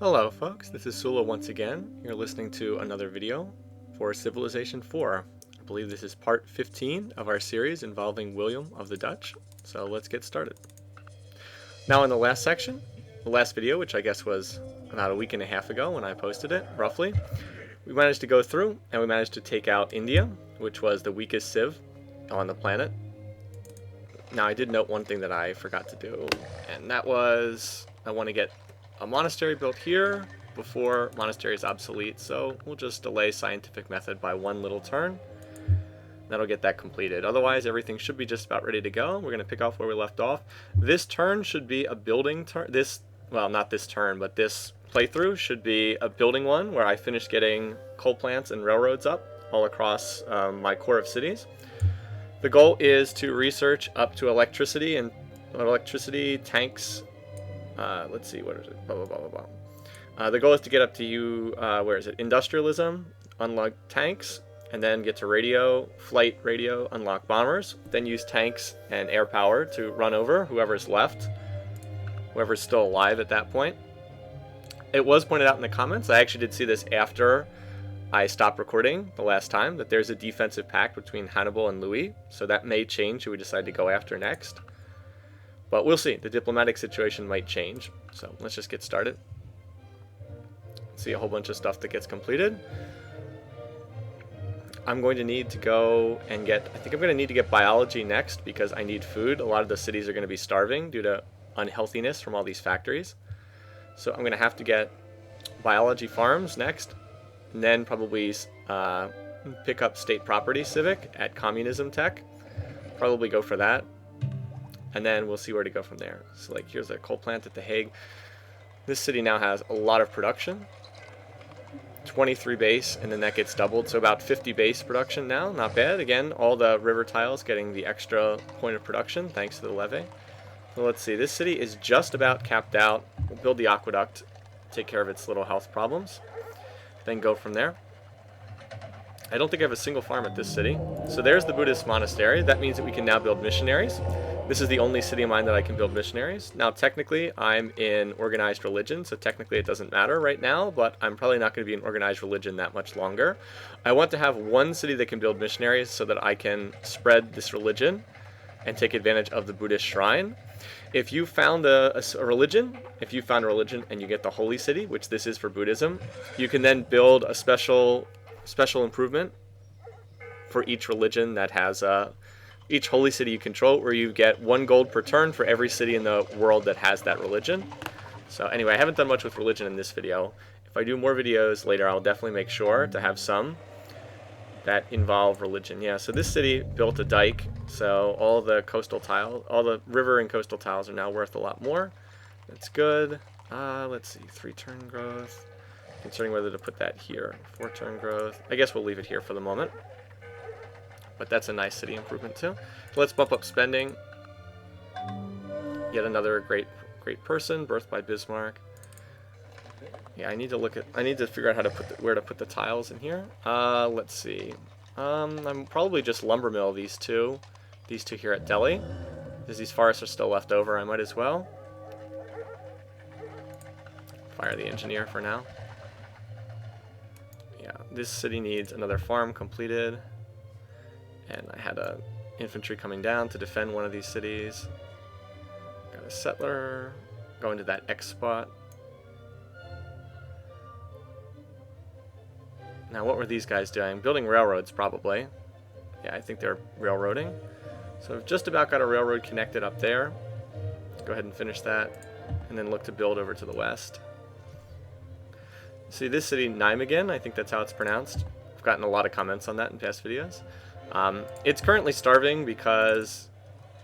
Hello folks, this is Sullla once again. You're listening to another video for Civilization 4. I believe this is part 15 of our series involving William of the Dutch. So let's get started. Now in the last section, the last video, which I guess was about a week and a half ago when I posted it, roughly, we managed to go through and we managed to take out India, which was the weakest civ on the planet. Now I did note one thing that I forgot to do, and that was I want to get a monastery built here before monastery is obsolete, so we'll just delay scientific method by one little turn. That'll get that completed. Otherwise, everything should be just about ready to go. We're going to pick off where we left off. This turn should be a building turn. Well, not this turn, but this playthrough should be a building one where I finish getting coal plants and railroads up all across my core of cities. The goal is to research up to electricity and electricity tanks. Let's see, what is it? Blah, blah, blah, blah, blah. The goal is to get up to where is it? Industrialism, unlock tanks, and then get to radio, flight radio, unlock bombers, then use tanks and air power to run over whoever's left, whoever's still alive at that point. It was pointed out in the comments, I actually did see this after I stopped recording the last time, that there's a defensive pact between Hannibal and Louis, so that may change who we decide to go after next. But we'll see. The diplomatic situation might change. So let's just get started. See a whole bunch of stuff that gets completed. I'm going to need to go and get... I think I'm going to need to get biology next because I need food. A lot of the cities are going to be starving due to unhealthiness from all these factories. So I'm going to have to get biology farms next. And then probably pick up state property civic at communism tech. Probably go for that. And then we'll see where to go from there. So like here's a coal plant at The Hague. This city now has a lot of production. 23 base, and then that gets doubled. So about 50 base production now. Not bad. Again, all the river tiles getting the extra point of production thanks to the levee. So let's see. This city is just about capped out. We'll build the aqueduct, take care of its little health problems. Then go from there. I don't think I have a single farm at this city. So there's the Buddhist monastery. That means that we can now build missionaries. This is the only city of mine that I can build missionaries. Now, technically, I'm in organized religion, so technically it doesn't matter right now, but I'm probably not going to be in organized religion that much longer. I want to have one city that can build missionaries so that I can spread this religion and take advantage of the Buddhist shrine. If you found a religion, and you get the holy city, which this is for Buddhism, you can then build a special improvement for each religion that has each holy city you control, where you get 1 gold per turn for every city in the world that has that religion. So anyway, I haven't done much with religion in this video. If I do more videos later, I'll definitely make sure to have some that involve religion. Yeah, so this city built a dike, so all the coastal tiles, all the river and coastal tiles are now worth a lot more. That's good. Let's see, 3-turn growth. Considering whether to put that here. 4-turn growth. I guess we'll leave it here for the moment. But that's a nice city improvement too. So let's bump up spending. Yet another great person, birthed by Bismarck. Yeah, I need to figure out how to where to put the tiles in here. Let's see. I'm probably just lumber mill these two here at Delhi. As these forests are still left over, I might as well fire the engineer for now. Yeah, this city needs another farm completed. And I had a infantry coming down to defend one of these cities. Got a settler going to that X spot. Now what were these guys doing? Building railroads probably. Yeah, I think they're railroading. So I've just about got a railroad connected up there. Go ahead and finish that. And then look to build over to the west. See this city, Nijmegen, I think that's how it's pronounced. I've gotten a lot of comments on that in past videos. It's currently starving because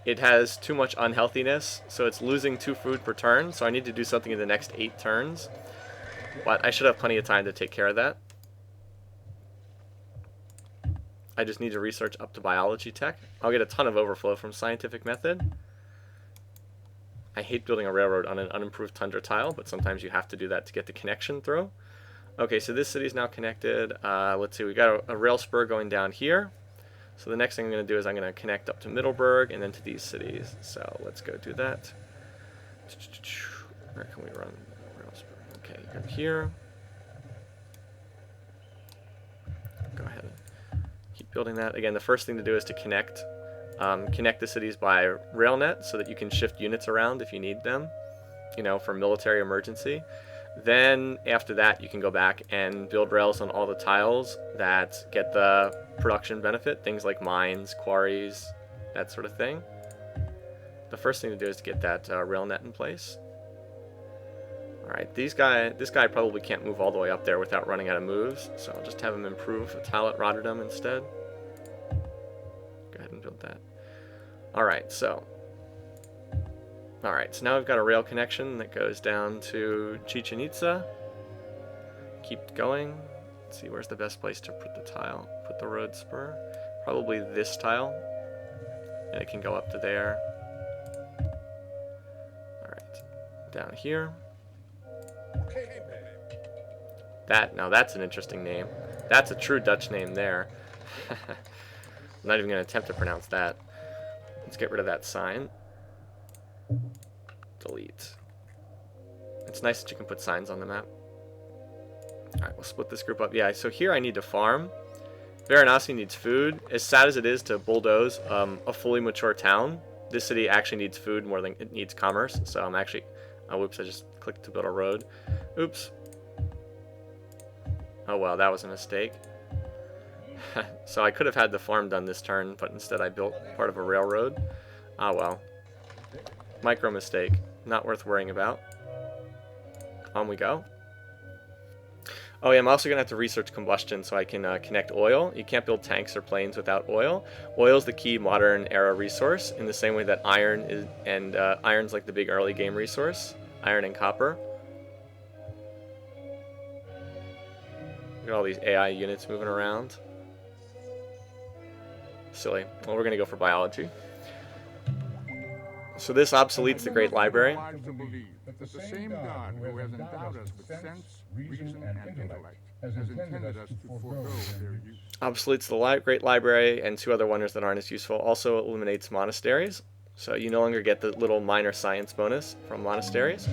it has too much unhealthiness, so it's losing 2 food per turn, so I need to do something in the next 8 turns. But I should have plenty of time to take care of that. I just need to research up to biology tech. I'll get a ton of overflow from scientific method. I hate building a railroad on an unimproved tundra tile, but sometimes you have to do that to get the connection through. Okay, so this city's now connected. Let's see, we got a rail spur going down here. So the next thing I'm going to do is I'm going to connect up to Middleburg and then to these cities. So let's go do that. Where can we run rail spur? Okay, you're here. Go ahead and keep building that. Again, the first thing to do is to connect the cities by RailNet so that you can shift units around if you need them, you know, for military emergency. Then after that, you can go back and build rails on all the tiles that get the production benefit, things like mines, quarries, that sort of thing. The first thing to do is to get that rail net in place. Alright, this guy probably can't move all the way up there without running out of moves, so I'll just have him improve a tile at Rotterdam instead. Go ahead and build that. Alright, so now we've got a rail connection that goes down to Chichen Itza. Keep going. Let's see, where's the best place to put the tile? Put the road spur. Probably this tile. And it can go up to there. Alright, down here. Now that's an interesting name. That's a true Dutch name there. I'm not even going to attempt to pronounce that. Let's get rid of that sign. Delete. It's nice that you can put signs on the map. Alright, we'll split this group up. Yeah, so here I need to farm. Varanasi needs food. As sad as it is to bulldoze a fully mature town, this city actually needs food more than it needs commerce. So I'm actually... Oh, whoops, I just clicked to build a road. Oops. Oh, well, that was a mistake. So I could have had the farm done this turn, but instead I built part of a railroad. Ah, well. Micro mistake. Not worth worrying about. On we go. Oh yeah, I'm also going to have to research combustion so I can connect oil. You can't build tanks or planes without oil. Oil is the key modern era resource in the same way that iron is, and iron's like the big early game resource. Iron and copper. Look at all these AI units moving around. Silly. Well, we're going to go for biology. So this obsoletes the Great Library. The same God who has endowed us with sense, reason, and intellect has intended us to forego their use. Obsoletes the Great Library and two other wonders that aren't as useful. Also eliminates monasteries. So you no longer get the little minor science bonus from monasteries.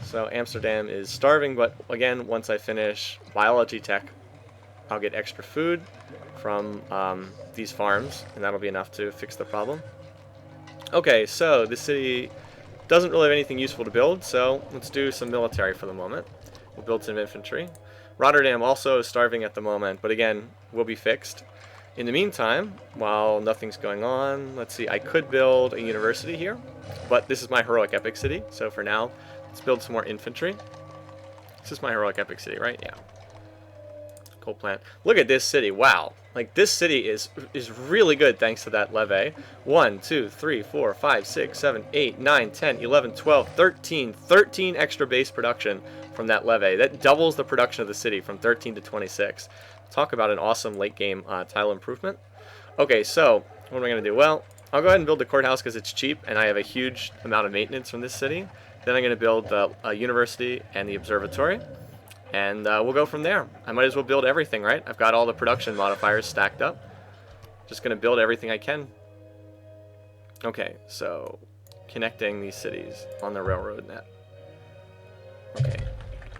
So Amsterdam is starving, but again, once I finish biology tech, I'll get extra food from these farms, and that'll be enough to fix the problem. Okay, so this city doesn't really have anything useful to build, so let's do some military for the moment. We'll build some infantry. Rotterdam also is starving at the moment, but again, will be fixed. In the meantime, while nothing's going on, let's see, I could build a university here, but this is my heroic epic city, so for now, let's build some more infantry. This is my heroic epic city, right? Yeah. Coal plant. Look at this city. Wow. Like, this city is really good thanks to that levee. 1, 2, 3, 4, 5, 6, 7, 8, 9, 10, 11, 12, 13. 13 extra base production from that levee. That doubles the production of the city from 13 to 26. Talk about an awesome late game tile improvement. Okay, so what am I going to do? Well, I'll go ahead and build the courthouse because it's cheap and I have a huge amount of maintenance from this city. Then I'm going to build a university and the observatory. And we'll go from there. I might as well build everything, right? I've got all the production modifiers stacked up. Just going to build everything I can. Okay, so connecting these cities on the railroad net. Okay.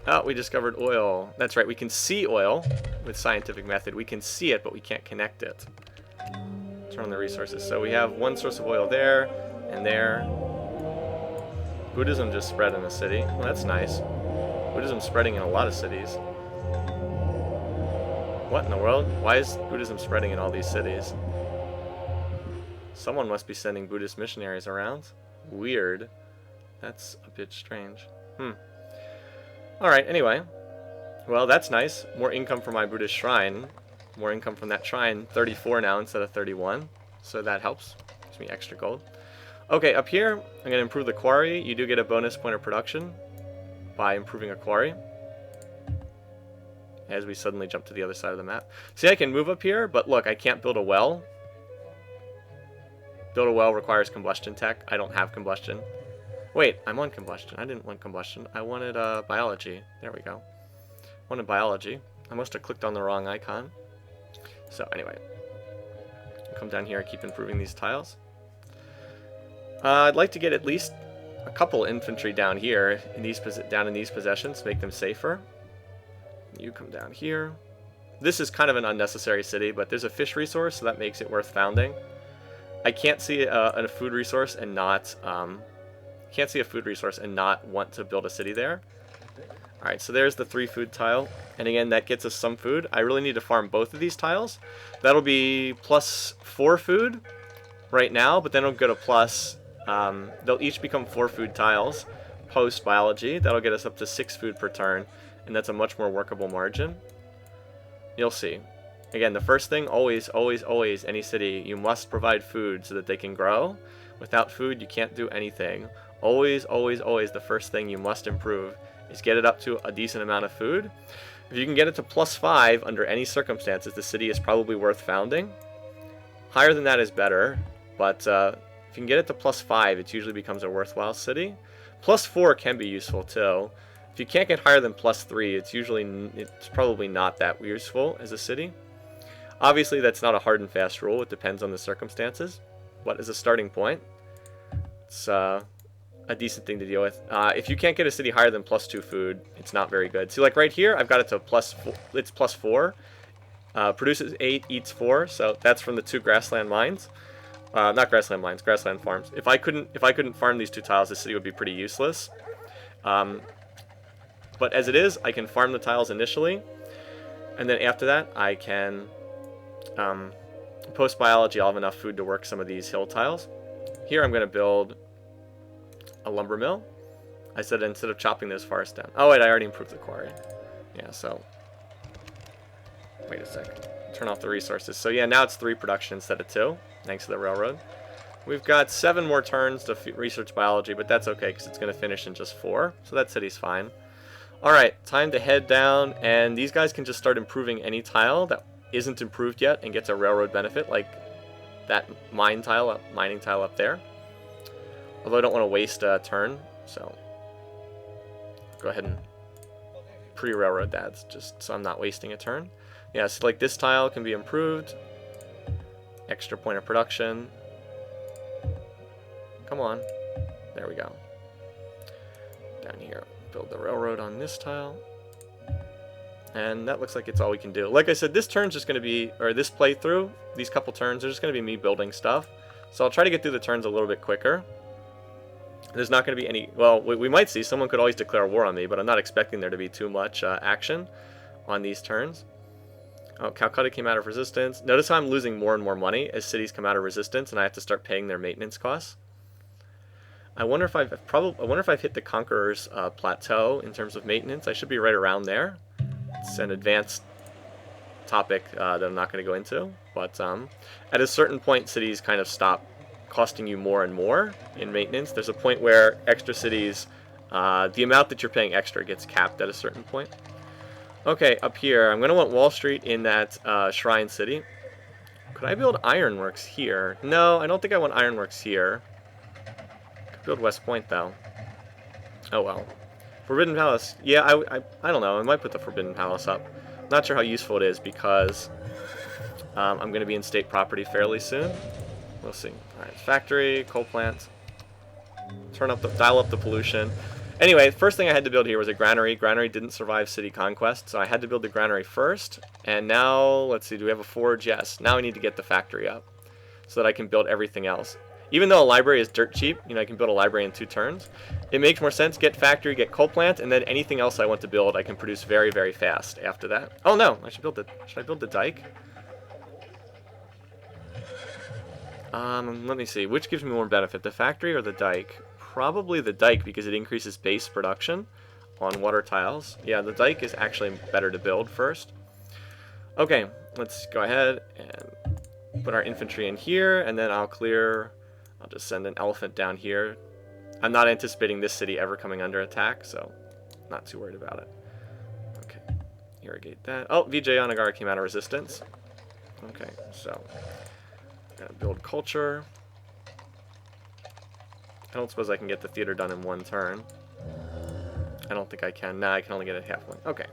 Oh, we discovered oil. That's right, we can see oil with scientific method. We can see it, but we can't connect it. Turn on the resources. So we have one source of oil there and there. Buddhism just spread in the city. Well, that's nice. Buddhism spreading in a lot of cities. What in the world? Why is Buddhism spreading in all these cities? Someone must be sending Buddhist missionaries around. Weird. That's a bit strange. Alright, anyway. Well, that's nice. More income from my Buddhist shrine. More income from that shrine. 34 now instead of 31. So that helps. Gives me extra gold. Okay, up here, I'm going to improve the quarry. You do get a bonus point of production by improving a quarry. As we suddenly jump to the other side of the map. See, I can move up here, but look, I can't build a well. Build a well requires combustion tech. I don't have combustion. Wait, I'm on combustion. I didn't want combustion. I wanted biology. There we go. I wanted biology. I must have clicked on the wrong icon. So anyway, come down here and keep improving these tiles. I'd like to get at least a couple infantry down here in these possessions to make them safer. You come down here. This is kind of an unnecessary city, but there's a fish resource, so that makes it worth founding. I can't see a food resource and not want to build a city there. All right, so there's the 3 food tile, and again that gets us some food. I really need to farm both of these tiles. That'll be plus 4 food right now, but then it'll go to plus. They'll each become 4 food tiles post biology. That'll get us up to 6 food per turn, and that's a much more workable margin. You'll see. Again, the first thing, always, any city, you must provide food so that they can grow. Without food, you can't do anything. Always, the first thing you must improve is get it up to a decent amount of food. If you can get it to plus 5 under any circumstances, the city is probably worth founding. Higher than that is better, but if you can get it to plus 5, it usually becomes a worthwhile city. Plus 4 can be useful too. If you can't get higher than plus 3, it's probably not that useful as a city. Obviously, that's not a hard and fast rule. It depends on the circumstances. But as a starting point, it's a decent thing to deal with. If you can't get a city higher than plus 2 food, it's not very good. See, like right here, I've got it to plus 4. It's plus 4. Produces 8, eats 4. So that's from the 2 grassland mines. Not grassland mines, grassland farms. If I couldn't farm these 2 tiles, the city would be pretty useless. But as it is, I can farm the tiles initially, and then after that, I can, post-biology, I'll have enough food to work some of these hill tiles. Here I'm going to build a lumber mill. I said instead of chopping those forests down. Oh wait, I already improved the quarry. Yeah, so, wait a second. Turn off the resources. So yeah, now it's 3 production instead of 2, thanks to the railroad. We've got 7 more turns to research biology, but that's okay because it's going to finish in just 4, so that city's fine. Alright, time to head down, and these guys can just start improving any tile that isn't improved yet and gets a railroad benefit, like that mining tile up there. Although I don't want to waste a turn, so go ahead and pre-railroad that, just so I'm not wasting a turn. Yeah, so like this tile can be improved. Extra point of production. Come on. There we go. Down here. Build the railroad on this tile. And that looks like it's all we can do. Like I said, this turn's just going to be, or this playthrough, these couple turns, are just going to be me building stuff. So I'll try to get through the turns a little bit quicker. There's not going to be any, well, we might see, someone could always declare war on me, but I'm not expecting there to be too much action on these turns. Oh, Calcutta came out of resistance. Notice how I'm losing more and more money as cities come out of resistance and I have to start paying their maintenance costs. I wonder if I've hit the Conqueror's plateau in terms of maintenance. I should be right around there. It's an advanced topic that I'm not going to go into, but at a certain point, cities kind of stop costing you more and more in maintenance. There's a point where extra cities, the amount that you're paying extra gets capped at a certain point. Okay, up here, I'm going to want Wall Street in that Shrine City. Could I build ironworks here? No, I don't think I want ironworks here. Build West Point though. Oh well. Forbidden Palace. Yeah, I don't know. I might put the Forbidden Palace up. Not sure how useful it is because I'm going to be in state property fairly soon. We'll see. All right, factory, coal plant. Dial up the pollution. Anyway, first thing I had to build here was a granary. Granary didn't survive city conquest, so I had to build the granary first. And now, let's see, do we have a forge? Yes. Now I need to get the factory up so that I can build everything else. Even though a library is dirt cheap, you know, I can build a library in 2 turns. It makes more sense, get factory, get coal plant, and then anything else I want to build, I can produce very, very fast after that. Oh no, should I build the dike? Let me see, which gives me more benefit, the factory or the dike? Probably the dike because it increases base production on water tiles. Yeah, the dike is actually better to build first. Okay, let's go ahead and put our infantry in here, and then I'll just send an elephant down here. I'm not anticipating this city ever coming under attack, so not too worried about it. Okay, irrigate that. Oh, Vijay Onagara came out of resistance. Okay, so I'm gonna build culture. I don't suppose I can get the theater done in 1 turn. I don't think I can. Nah, I can only get it half one. Okay,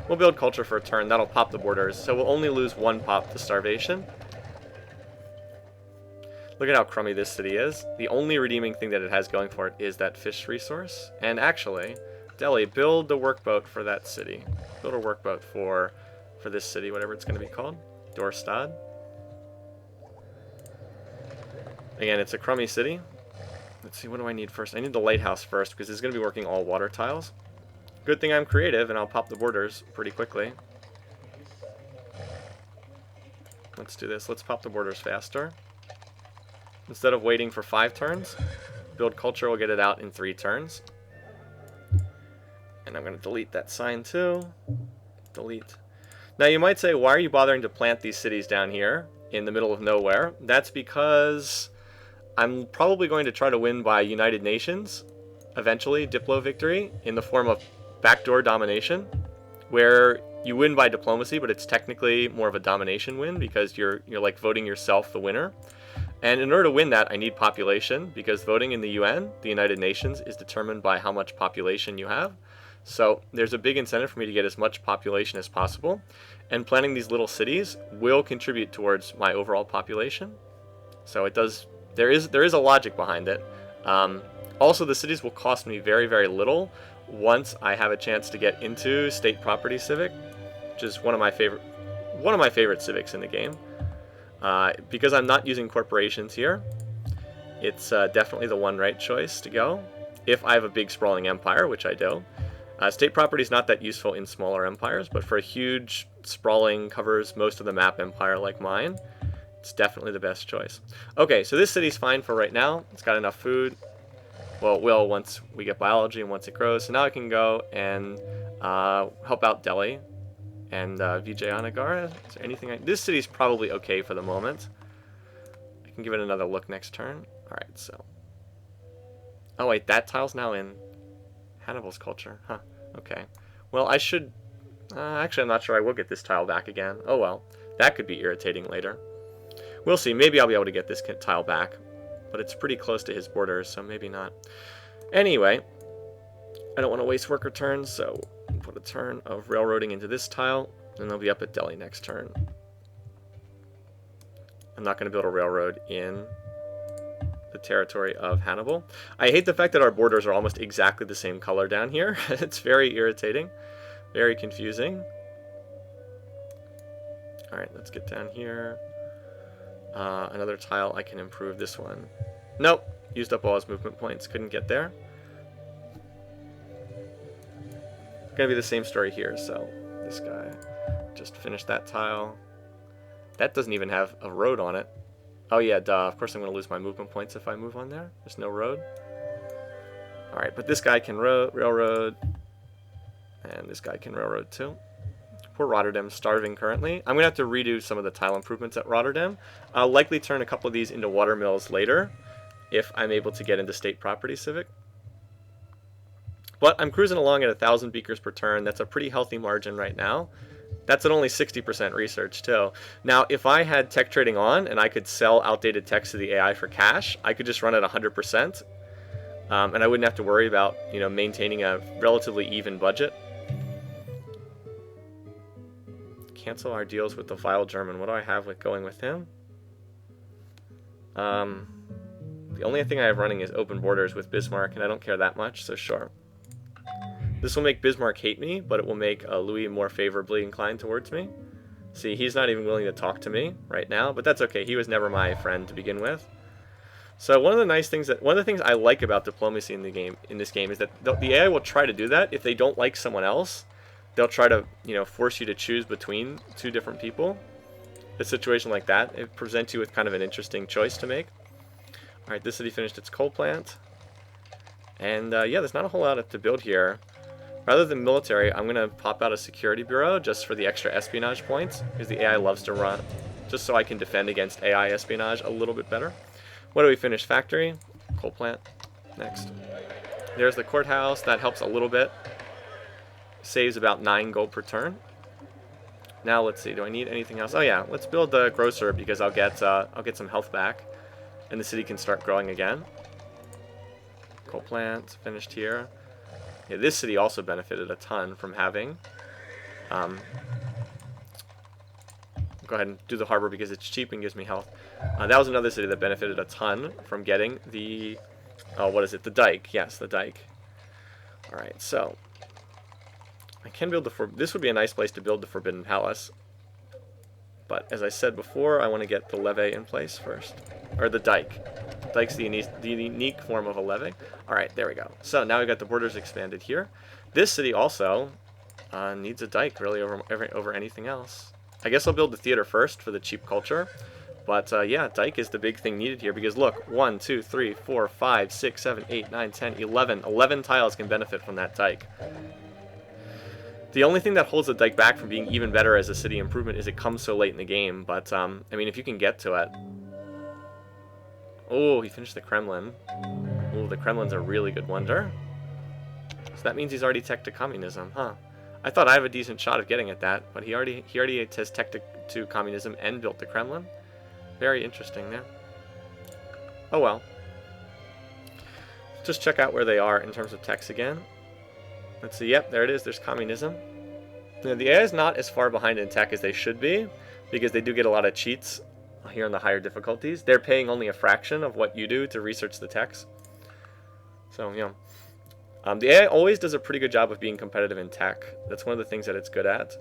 we'll build culture for a turn. That'll pop the borders, so we'll only lose 1 pop to starvation. Look at how crummy this city is. The only redeeming thing that it has going for it is that fish resource. And actually, Delhi, build the workboat for that city. Build a workboat for this city, whatever it's going to be called. Dorstad. Again, it's a crummy city. Let's see, what do I need first? I need the lighthouse first, because it's going to be working all water tiles. Good thing I'm creative, and I'll pop the borders pretty quickly. Let's do this. Let's pop the borders faster. Instead of waiting for 5 turns, build culture will get it out in 3 turns. And I'm going to delete that sign too. Delete. Now you might say, why are you bothering to plant these cities down here in the middle of nowhere? That's because I'm probably going to try to win by United Nations, eventually, Diplo victory, in the form of backdoor domination, where you win by diplomacy, but it's technically more of a domination win because you're like voting yourself the winner. And in order to win that, I need population, because voting in the UN, the United Nations, is determined by how much population you have. So there's a big incentive for me to get as much population as possible, and planting these little cities will contribute towards my overall population. So it does. There is a logic behind it. Also, the cities will cost me very, very little once I have a chance to get into state property civic, which is one of my favorite civics in the game. Because I'm not using corporations here, it's definitely the one right choice to go if I have a big sprawling empire, which I do. State property is not that useful in smaller empires, but for a huge, sprawling, covers most of the map empire like mine, it's definitely the best choice. Okay, so this city's fine for right now. It's got enough food. Well, it will once we get biology and once it grows. So now I can go and help out Delhi and Vijayanagara. Is there anything this city's probably okay for the moment. I can give it another look next turn. Alright, so... Oh wait, that tile's now in Hannibal's culture. Huh, okay. Well, I should... actually, I'm not sure I will get this tile back again. Oh well, that could be irritating later. We'll see. Maybe I'll be able to get this tile back. But it's pretty close to his borders, so maybe not. Anyway, I don't want to waste worker turns, so put a turn of railroading into this tile, and they'll be up at Delhi next turn. I'm not going to build a railroad in the territory of Hannibal. I hate the fact that our borders are almost exactly the same color down here. It's very irritating, very confusing. Alright, let's get down here. Another tile, I can improve this one. Nope, used up all his movement points, couldn't get there. Gonna be the same story here, so this guy just finished that tile. That doesn't even have a road on it. Oh yeah, duh, of course I'm gonna lose my movement points if I move on there. There's no road. Alright, but this guy can railroad, and this guy can railroad too. Poor Rotterdam's starving currently. I'm going to have to redo some of the tile improvements at Rotterdam. I'll likely turn a couple of these into water mills later, if I'm able to get into state property civic. But I'm cruising along at 1,000 beakers per turn. That's a pretty healthy margin right now. That's at only 60% research too. Now, if I had tech trading on and I could sell outdated techs to the AI for cash, I could just run at 100%, and I wouldn't have to worry about maintaining a relatively even budget. Cancel our deals with the vile German. What do I have with going with him? The only thing I have running is open borders with Bismarck, and I don't care that much, so sure. This will make Bismarck hate me, but it will make Louis more favorably inclined towards me. See, he's not even willing to talk to me right now, but that's okay. He was never my friend to begin with. So one of the things I like about diplomacy in this game is that the AI will try to do that if they don't like someone else. They'll try to, force you to choose between 2 different people. A situation like that, it presents you with kind of an interesting choice to make. Alright, this city finished its coal plant. And, yeah, there's not a whole lot to build here. Rather than military, I'm going to pop out a security bureau just for the extra espionage points, because the AI loves to run, just so I can defend against AI espionage a little bit better. What do we finish? Factory, coal plant, next. There's the courthouse, that helps a little bit. Saves about 9 gold per turn. Now let's see, do I need anything else? Oh yeah, let's build the grocer because I'll get some health back, and the city can start growing again. Coal plant finished here. Yeah, this city also benefited a ton from having. Go ahead and do the harbor because it's cheap and gives me health. That was another city that benefited a ton from getting the, oh, what is it? The dike. Yes, the dike. All right, so I can build this would be a nice place to build the Forbidden Palace. But as I said before, I want to get the levee in place first. Or the dike. Dike's the unique form of a levee. Alright, there we go. So now we've got the borders expanded here. This city also needs a dike, really, over anything else. I guess I'll build the theater first for the cheap culture. But yeah, dike is the big thing needed here. Because look, 1, 2, 3, 4, 5, 6, 7, 8, 9, 10, 11. 11 tiles can benefit from that dike. The only thing that holds the dike back from being even better as a city improvement is it comes so late in the game. But, I mean, if you can get to it. Oh, he finished the Kremlin. Oh, the Kremlin's a really good wonder. So that means he's already teched to communism, huh? I thought I have a decent shot of getting at that, but he already has teched to communism and built the Kremlin. Very interesting there. Oh well. Just check out where they are in terms of techs again. Let's see, yep, there it is, there's communism. Now, the AI is not as far behind in tech as they should be, because they do get a lot of cheats here on the higher difficulties. They're paying only a fraction of what you do to research the techs. So, you know. The AI always does a pretty good job of being competitive in tech. That's one of the things that it's good at.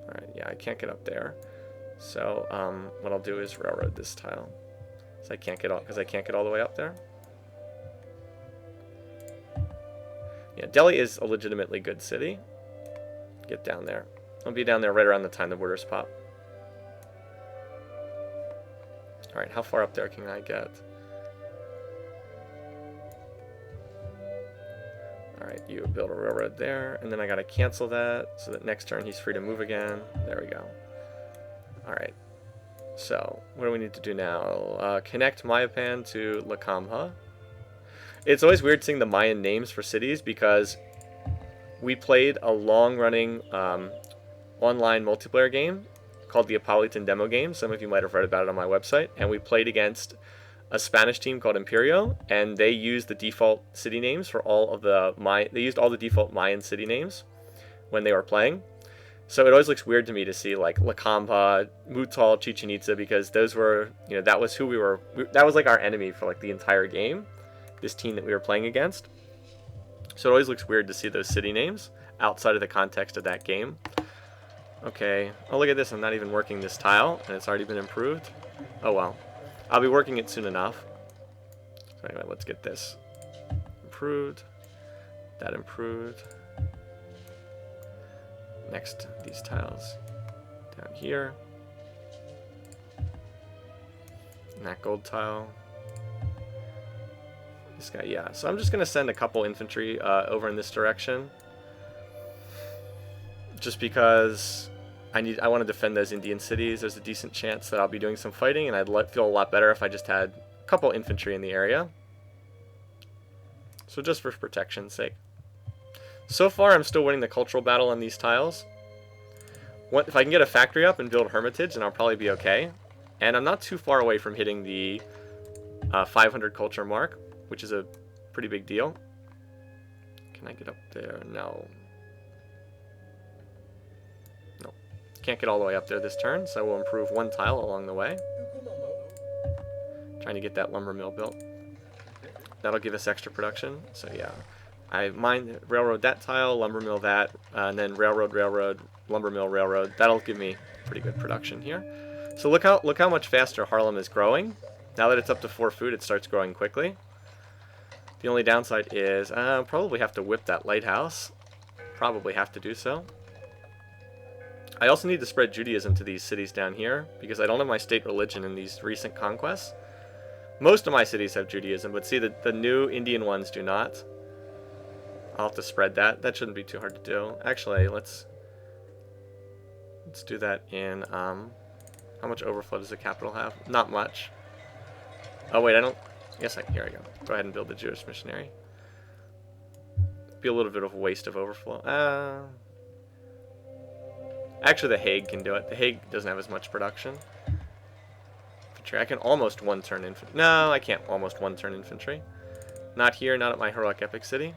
Alright, yeah, I can't get up there. So, what I'll do is railroad this tile. So I can't get all, because I can't get all the way up there. Yeah, Delhi is a legitimately good city. Get down there. I'll be down there right around the time the borders pop. Alright, how far up there can I get? Alright, you build a railroad there, and then I gotta cancel that, so that next turn he's free to move again. There we go. Alright, so what do we need to do now? Connect Mayapan to Lakamha. It's always weird seeing the Mayan names for cities because we played a long-running online multiplayer game called the Apolitan Demo Game. Some of you might have read about it on my website. And we played against a Spanish team called Imperio, and they used the default city names for all of the they used all the default Mayan city names when they were playing. So it always looks weird to me to see like La Campa, Mutal, Chichen Itza, because those were, you know, that was who we were. That was like our enemy for like the entire game. This team that we were playing against. So it always looks weird to see those city names outside of the context of that game. Okay. Oh, look at this. I'm not even working this tile, and it's already been improved. Oh, well. I'll be working it soon enough. So anyway, let's get this improved. That improved. Next, these tiles down here. And that gold tile. This guy, yeah. So I'm just going to send a couple infantry over in this direction. Just because I want to defend those Indian cities. There's a decent chance that I'll be doing some fighting, and I'd feel a lot better if I just had a couple infantry in the area. So just for protection's sake. So far, I'm still winning the cultural battle on these tiles. If I can get a factory up and build Hermitage, then I'll probably be okay. And I'm not too far away from hitting the 500 culture mark, which is a pretty big deal. Can I get up there? No. No. Can't get all the way up there this turn, so we'll improve one tile along the way. Trying to get that lumber mill built. That'll give us extra production, so yeah. I railroad that tile, lumber mill that, and then railroad, lumber mill, railroad. That'll give me pretty good production here. So look how much faster Harlem is growing. Now that it's up to 4 food, it starts growing quickly. The only downside is probably have to whip that lighthouse. Probably have to do so. I also need to spread Judaism to these cities down here because I don't have my state religion in these recent conquests. Most of my cities have Judaism, but see, the new Indian ones do not. I'll have to spread that. That shouldn't be too hard to do. Actually, let's do that in, how much overflow does the capital have? Not much. Oh wait, I don't, here I go. Go ahead and build the Jewish missionary. Be a little bit of a waste of overflow. Actually, the Hague can do it. The Hague doesn't have as much production. Infantry. I can almost one-turn infantry. No, I can't almost one-turn infantry. Not here, not at my heroic epic city.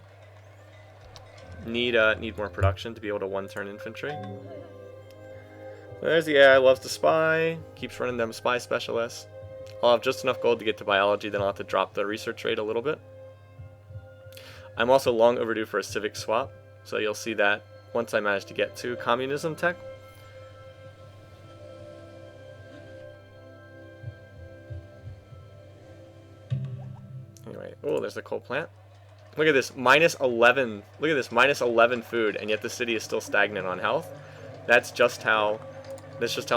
Need more production to be able to one-turn infantry. There's the AI loves to spy. Keeps running them spy specialists. I'll have just enough gold to get to biology, then I'll have to drop the research rate a little bit. I'm also long overdue for a civic swap, so you'll see that once I manage to get to communism tech. Anyway, oh, there's the coal plant. Look at this, minus 11. Look at this, minus 11 food, and yet the city is still stagnant on health. That's just how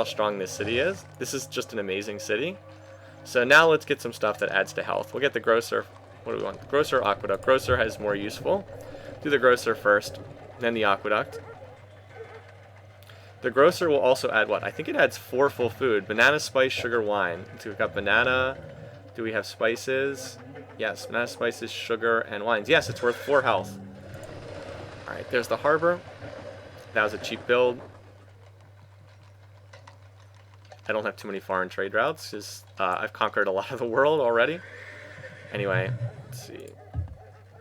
strong this city is. This is just an amazing city. So now let's get some stuff that adds to health. We'll get the grocer. What do we want? Grocer, aqueduct. Grocer is more useful. Do the grocer first, then the aqueduct. The grocer will also add what? I think it adds 4 full food. Banana, spice, sugar, wine. So we've got banana. Do we have spices? Yes, banana, spices, sugar, and wines. Yes, it's worth 4 health. Alright, there's the harbor. That was a cheap build. I don't have too many foreign trade routes, because I've conquered a lot of the world already. Anyway, let's see.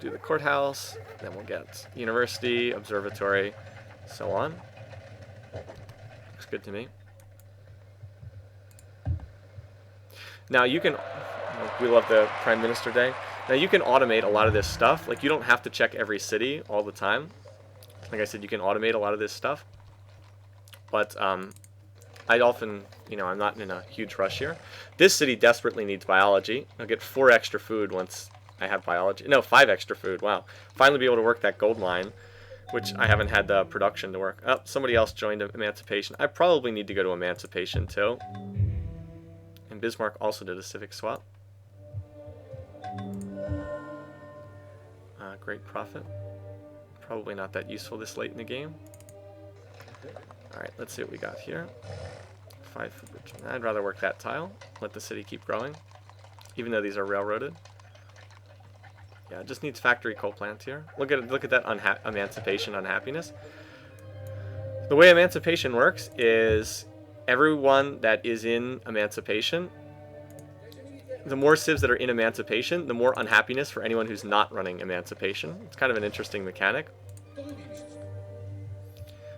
Do the courthouse, then we'll get university, observatory, so on. Looks good to me. Now you can, we love the Prime Minister Day. Now you can automate a lot of this stuff. Like, you don't have to check every city all the time. Like I said, you can automate a lot of this stuff. But I'd often, you know, I'm not in a huge rush here. This city desperately needs biology. I'll get 4 extra food once I have biology. No, 5 extra food. Wow. Finally be able to work that gold mine, which I haven't had the production to work. Oh, somebody else joined Emancipation. I probably need to go to Emancipation too. And Bismarck also did a civic swap. Great profit. Probably not that useful this late in the game. Alright, let's see what we got here. 5 food. I'd rather work that tile. Let the city keep growing. Even though these are railroaded. Yeah, it just needs factory coal plant here. Look at that emancipation unhappiness. The way emancipation works is everyone that is in emancipation, the more civs that are in emancipation, the more unhappiness for anyone who's not running emancipation. It's kind of an interesting mechanic.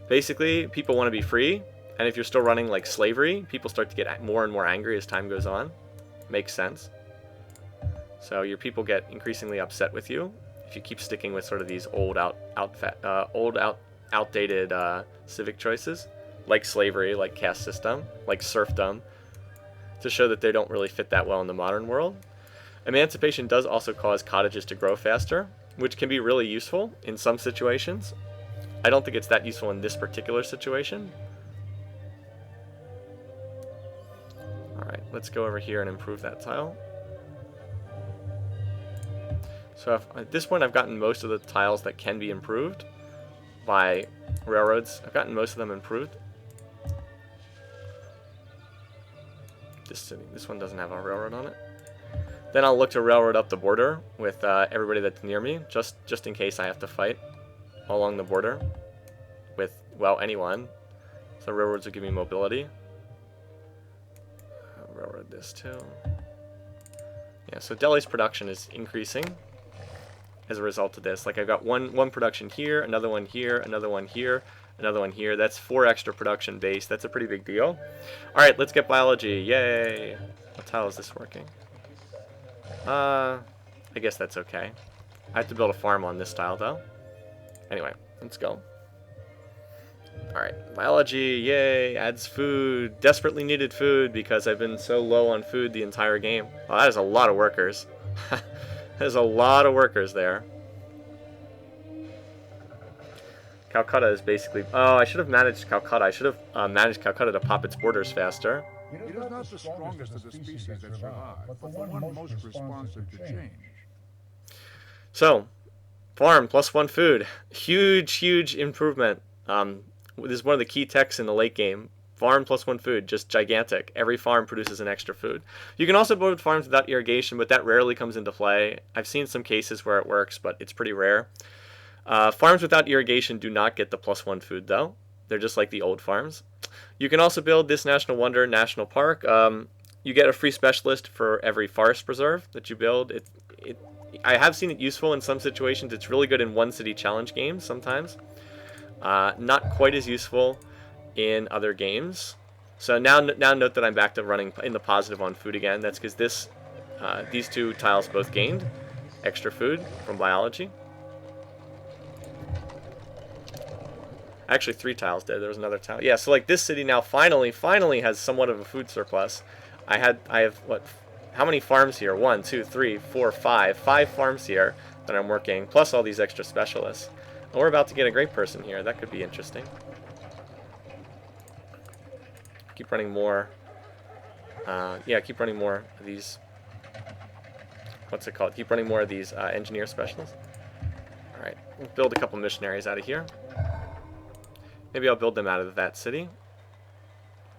Basically, people want to be free, and if you're still running like slavery, people start to get more and more angry as time goes on. Makes sense. So your people get increasingly upset with you if you keep sticking with sort of these outdated civic choices, like slavery, like caste system, like serfdom, to show that they don't really fit that well in the modern world. Emancipation does also cause cottages to grow faster, which can be really useful in some situations. I don't think it's that useful in this particular situation. Alright, let's go over here and improve that tile. So at this point I've gotten most of the tiles that can be improved by railroads. I've gotten most of them improved. This one doesn't have a railroad on it. Then I'll look to railroad up the border with everybody that's near me, just in case I have to fight along the border with, well, anyone. So railroads will give me mobility. I'll railroad this too. Yeah, so Delhi's production is increasing as a result of this. Like, I've got one production here, another one here, another one here, another one here. That's 4 extra production base. That's a pretty big deal. Alright, let's get biology. Yay! What tile is this working? I guess that's okay. I have to build a farm on this tile, though. Anyway, let's go. Alright, biology, yay, adds food. Desperately needed food because I've been so low on food the entire game. Oh, that is a lot of workers. There's a lot of workers there. Calcutta is basically... Oh, I should have managed Calcutta. I should have managed Calcutta to pop its borders faster. It is not the strongest of the species that survive, but the one most responsive to change. So, farm, +1 food. Huge, huge improvement. This is one of the key techs in the late game. Farm +1 food, just gigantic. Every farm produces an extra food. You can also build farms without irrigation, but that rarely comes into play. I've seen some cases where it works, but it's pretty rare. Farms without irrigation do not get the +1 food, though. They're just like the old farms. You can also build this National Wonder National Park. You get a free specialist for every forest preserve that you build. I have seen it useful in some situations. It's really good in one city challenge games sometimes. Not quite as useful in other games. So now note that I'm back to running in the positive on food again. That's because these two tiles both gained extra food from biology. Actually, 3 tiles did. There was another tile. Yeah, so like this city now finally has somewhat of a food surplus. I have what? How many farms here? 1, 2, 3, 4, 5. 5 farms here that I'm working, plus all these extra specialists. And we're about to get a great person here. That could be interesting. Keep running more. Yeah, keep running more of these. What's it called? Keep running more of these engineer specialists. All right, we'll build a couple missionaries out of here. Maybe I'll build them out of that city.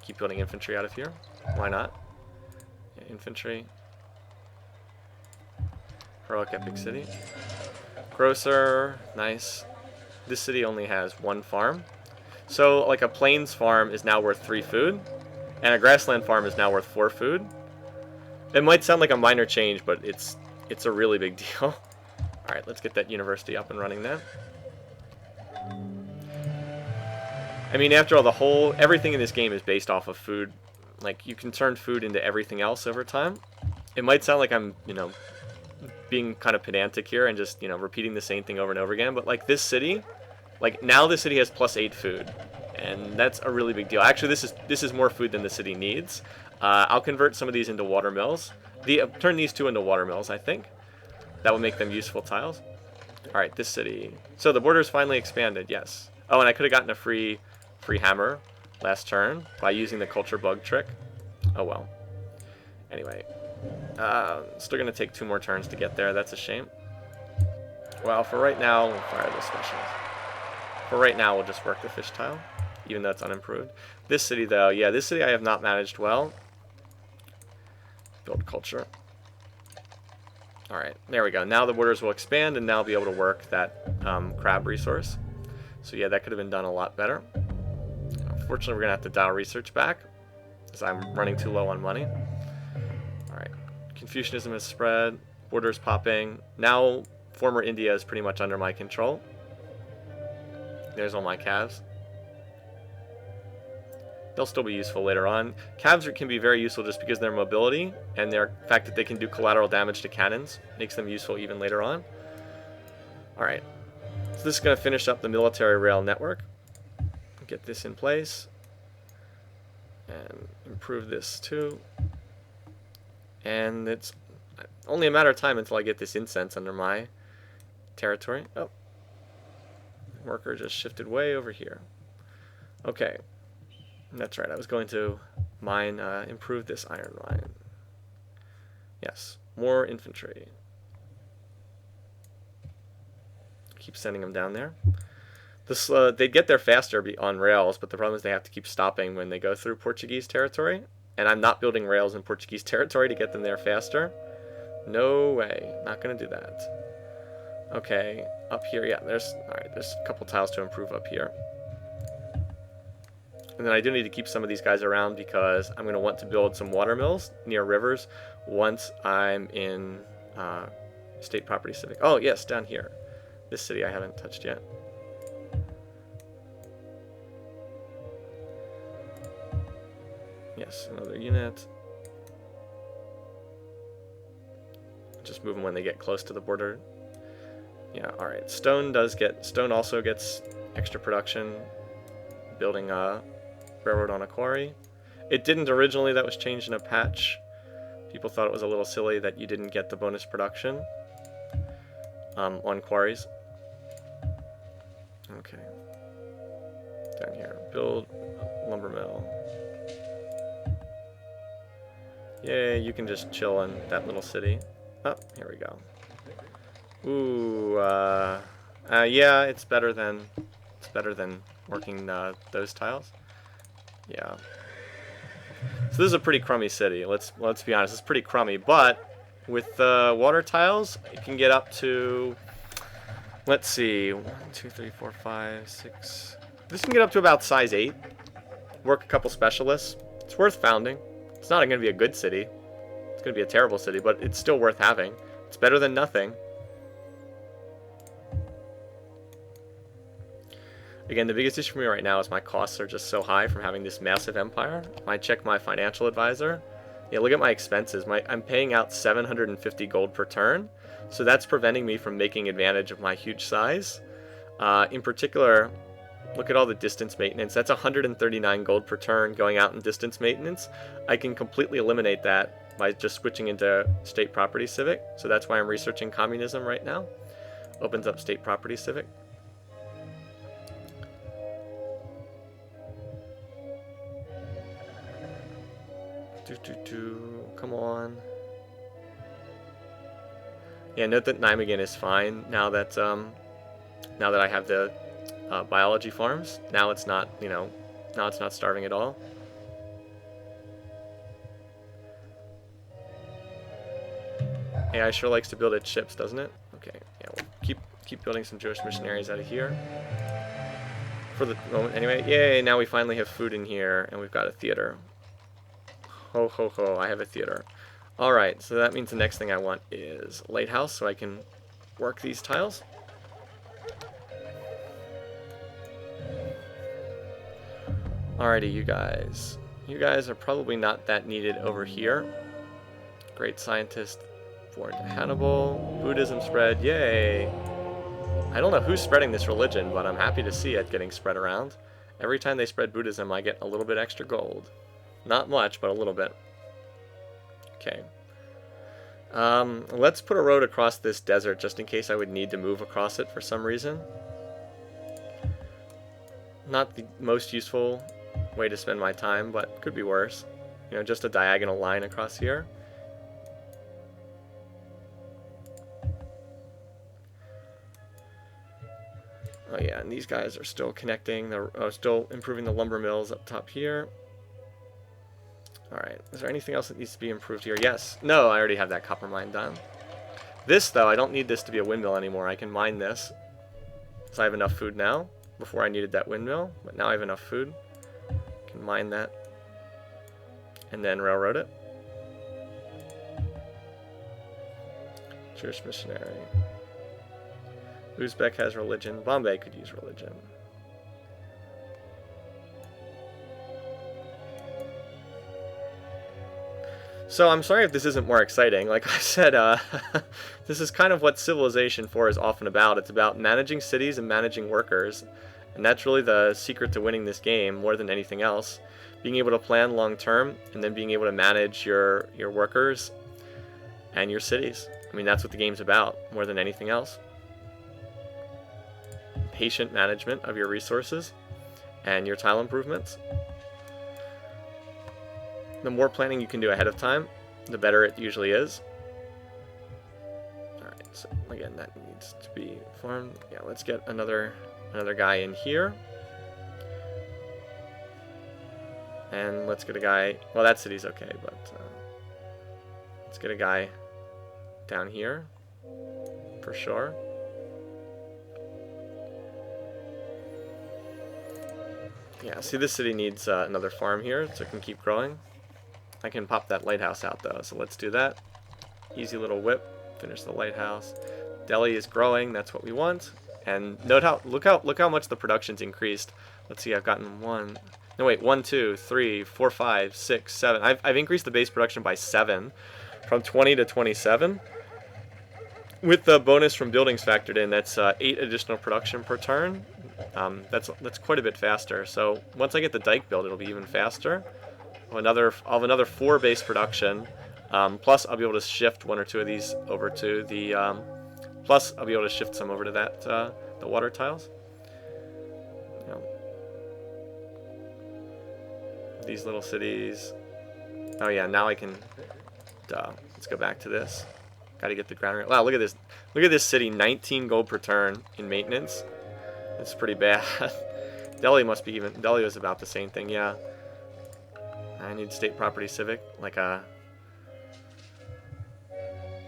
Keep building infantry out of here. Why not? Yeah, infantry. Heroic epic city. Grocer, nice. This city only has 1 farm. So like a plains farm is now worth 3 food, and a grassland farm is now worth 4 food. It might sound like a minor change, but it's a really big deal. All right, let's get that university up and running now. I mean, after all, everything in this game is based off of food. Like, you can turn food into everything else over time. It might sound like I'm, being kind of pedantic here and just, repeating the same thing over and over again, but like this city, like now the city has +8 food, and that's a really big deal. Actually, this is more food than the city needs. I'll convert some of these into water mills. Turn these 2 into water mills, I think. That will make them useful tiles. All right, this city. So the border's finally expanded, yes. Oh, and I could have gotten a free hammer last turn by using the culture bug trick. Oh well. Anyway, still gonna take 2 more turns to get there. That's a shame. Well, for right now, we'll fire those specials. For right now, we'll just work the fish tile, even though it's unimproved. This city, though, yeah, this city I have not managed well. Build culture. All right, there we go. Now the borders will expand, and now I'll be able to work that crab resource. So yeah, that could have been done a lot better. Unfortunately, we're gonna have to dial research back, because I'm running too low on money. All right, Confucianism has spread. Borders popping. Now, former India is pretty much under my control. There's all my calves. They'll still be useful later on. Calves can be very useful just because of their mobility and their fact that they can do collateral damage to cannons makes them useful even later on. Alright, so this is going to finish up the military rail network. Get this in place. And improve this too. And it's only a matter of time until I get this incense under my territory. Oh. Worker just shifted way over here. Okay. That's right, I was going to improve this iron mine. Yes, more infantry. Keep sending them down there. They'd get there faster on rails, but the problem is they have to keep stopping when they go through Portuguese territory, and I'm not building rails in Portuguese territory to get them there faster. No way, not going to do that. Okay, up here, yeah, there's a couple tiles to improve up here. And then I do need to keep some of these guys around because I'm going to want to build some water mills near rivers once I'm in state property civic. Oh, yes, down here. This city I haven't touched yet. Yes, another unit. Just move them when they get close to the border. Yeah, alright. Stone also gets extra production. Building a railroad on a quarry. It didn't originally, that was changed in a patch. People thought it was a little silly that you didn't get the bonus production on quarries. Okay. Down here, build a lumber mill. Yay, you can just chill in that little city. Oh, here we go. Ooh, yeah, it's better than working those tiles. Yeah. So this is a pretty crummy city. Let's be honest. It's pretty crummy, but with the water tiles, it can get up to. Let's see, 1, 2, 3, 4, 5, 6. This can get up to about size 8. Work a couple specialists. It's worth founding. It's not going to be a good city. It's going to be a terrible city, but it's still worth having. It's better than nothing. Again, the biggest issue for me right now is my costs are just so high from having this massive empire. If I check my financial advisor, yeah, look at my expenses. I'm paying out 750 gold per turn, so that's preventing me from making advantage of my huge size. In particular, look at all the distance maintenance. That's 139 gold per turn going out in distance maintenance. I can completely eliminate that by just switching into state property civic. So that's why I'm researching communism right now. Opens up state property civic. Come on. Yeah, note that Nijmegen is fine now that I have the biology farms. Now it's not, now it's not starving at all. AI sure likes to build its ships, doesn't it? Okay, yeah, we'll keep building some Jewish missionaries out of here. For the moment, anyway. Yay, now we finally have food in here, and we've got a theater. Ho, ho, ho, I have a theater. Alright, so that means the next thing I want is lighthouse, so I can work these tiles. Alrighty, you guys. You guys are probably not that needed over here. Great scientist, born to Hannibal. Buddhism spread, yay! I don't know who's spreading this religion, but I'm happy to see it getting spread around. Every time they spread Buddhism, I get a little bit extra gold. Not much, but a little bit. Okay. Let's put a road across this desert, just in case I would need to move across it for some reason. Not the most useful way to spend my time, but could be worse. Just a diagonal line across here. Oh yeah, and these guys are still connecting, still improving the lumber mills up top here. Alright, is there anything else that needs to be improved here? Yes. No, I already have that copper mine done. This, though, I don't need this to be a windmill anymore. I can mine this. So I have enough food now. Before I needed that windmill, but now I have enough food. I can mine that. And then railroad it. Jewish missionary. Uzbek has religion. Bombay could use religion. So I'm sorry if this isn't more exciting. Like I said, this is kind of what Civilization 4 is often about. It's about managing cities and managing workers. And that's really the secret to winning this game more than anything else. Being able to plan long term and then being able to manage your workers and your cities. I mean, that's what the game's about more than anything else. Patient management of your resources and your tile improvements. The more planning you can do ahead of time, the better it usually is. Alright, so again, that needs to be farmed. Yeah, let's get another guy in here. And let's get a guy, well, that city's okay, but let's get a guy down here for sure. Yeah, see, this city needs another farm here so it can keep growing. I can pop that lighthouse out though, so let's do that. Easy little whip, finish the lighthouse. Delhi is growing, that's what we want. And note how, look how much the production's increased. Let's see, I've gotten 1, 2, 3, 4, 5, 6, 7. I've increased the base production by 7, from 20 to 27. With the bonus from buildings factored in, that's 8 additional production per turn. That's quite a bit faster. So once I get the dike built, it'll be even faster. I'll have another 4 base production. Plus, I'll be able to shift 1 or 2 of these over to the. Plus, I'll be able to shift some over to that the water tiles. These little cities. Oh yeah, now I can. Let's go back to this. Got to get the ground rate. Wow, look at this. Look at this city. 19 gold per turn in maintenance. That's pretty bad. Delhi must be even. Delhi was about the same thing. Yeah. I need state property civic, like a.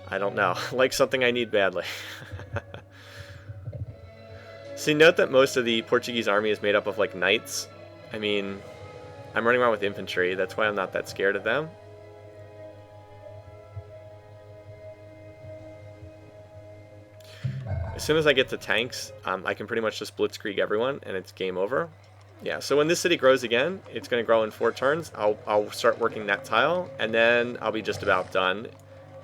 I don't know, like something I need badly. See, note that most of the Portuguese army is made up of like knights. I mean, I'm running around with infantry. That's why I'm not that scared of them. soon as I get to tanks, I can pretty much just blitzkrieg everyone, and it's game over. Yeah, so when this city grows again, it's going to grow in 4 turns. I'll start working that tile, and then I'll be just about done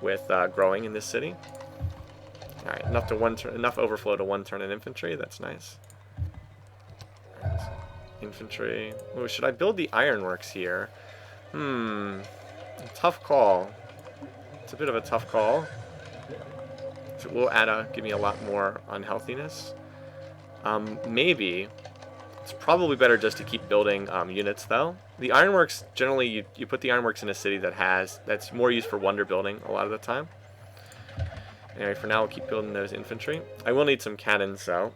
with growing in this city. All right, enough overflow to 1 turn in infantry. That's nice. Right. Infantry. Ooh, should I build the ironworks here? Tough call. It's a bit of a tough call. So it will give me a lot more unhealthiness. Maybe. It's probably better just to keep building units, though. The ironworks, generally, you put the ironworks in a city that's more used for wonder building a lot of the time. Anyway, for now, we'll keep building those infantry. I will need some cannons, though.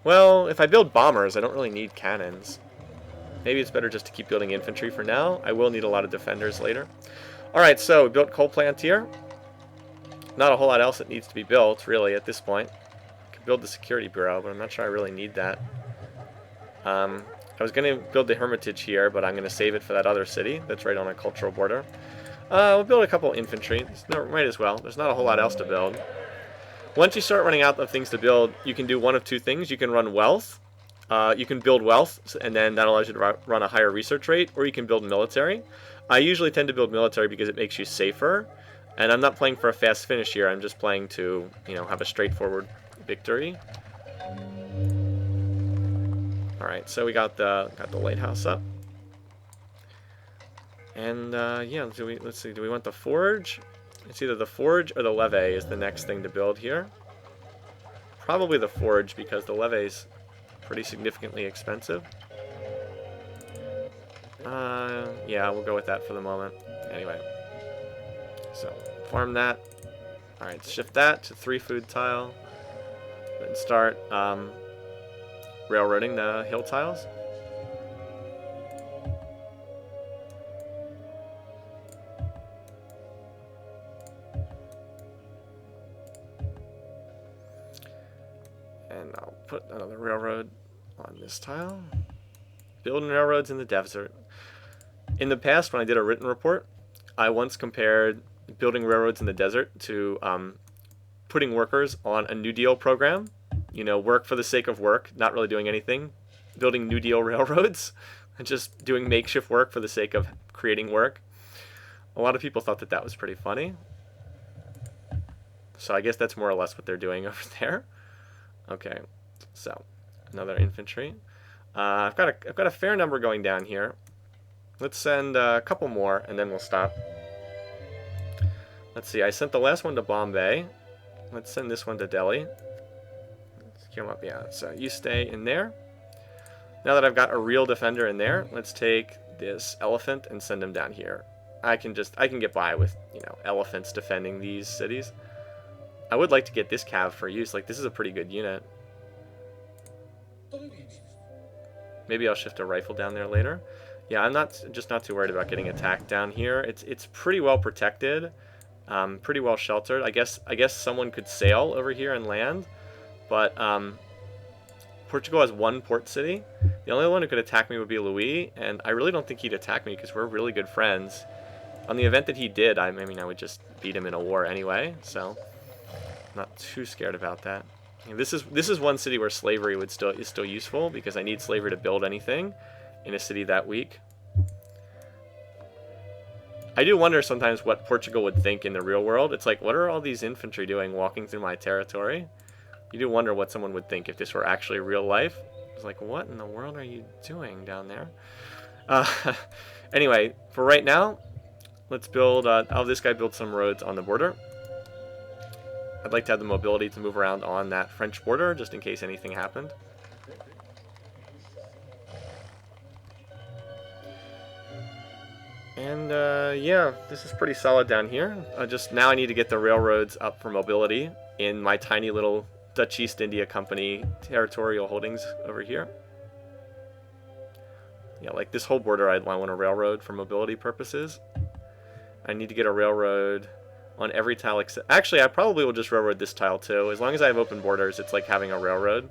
Well, if I build bombers, I don't really need cannons. Maybe it's better just to keep building infantry for now. I will need a lot of defenders later. Alright, so we built coal plant here. Not a whole lot else that needs to be built, really, at this point. I could build the security bureau, but I'm not sure I really need that. I was going to build the hermitage here, but I'm going to save it for that other city that's right on a cultural border. We'll build a couple infantry. Might as well. There's not a whole lot else to build. Once you start running out of things to build, you can do one of 2 things. You can run wealth. You can build wealth, and then that allows you to run a higher research rate, or you can build military. I usually tend to build military because it makes you safer, and I'm not playing for a fast finish here. I'm just playing to, have a straightforward victory. Alright, so we got the lighthouse up. And yeah, let's see, do we want the forge? It's either the forge or the levee is the next thing to build here. Probably the forge, because the levee's pretty significantly expensive. Yeah, we'll go with that for the moment. Anyway, so farm that. Alright, shift that to 3 food tile. Then start railroading the hill tiles. And I'll put another railroad on this tile. Building railroads in the desert. In the past, when I did a written report, I once compared building railroads in the desert to putting workers on a New Deal program. Work for the sake of work, not really doing anything. Building New Deal railroads, and just doing makeshift work for the sake of creating work. A lot of people thought that was pretty funny. So I guess that's more or less what they're doing over there. Okay, so another infantry. I've got a fair number going down here. Let's send a couple more, and then we'll stop. Let's see. I sent the last one to Bombay. Let's send this one to Delhi. Let's come up. Yeah. So you stay in there. Now that I've got a real defender in there, let's take this elephant and send him down here. I can get by with elephants defending these cities. I would like to get this cav for use. Like, this is a pretty good unit. Maybe I'll shift a rifle down there later. Yeah, I'm not too worried about getting attacked down here. It's pretty well protected, pretty well sheltered. I guess someone could sail over here and land, but Portugal has 1 port city. The only one who could attack me would be Louis, and I really don't think he'd attack me because we're really good friends. On the event that he did, I mean, I would just beat him in a war anyway, so I'm not too scared about that. This is one city where slavery is still useful, because I need slavery to build anything in a city that weak. I do wonder sometimes what Portugal would think in the real world. It's like, what are all these infantry doing walking through my territory? You do wonder what someone would think if this were actually real life. It's like, what in the world are you doing down there? Anyway, for right now, let's build, I'll have this guy build some roads on the border. I'd like to have the mobility to move around on that French border, just in case anything happened. And yeah, this is pretty solid down here. Now I need to get the railroads up for mobility in my tiny little Dutch East India Company territorial holdings over here. Yeah, like this whole border I want a railroad for mobility purposes. I need to get a railroad on every tile except... Actually, I probably will just railroad this tile too. As long as I have open borders, it's like having a railroad.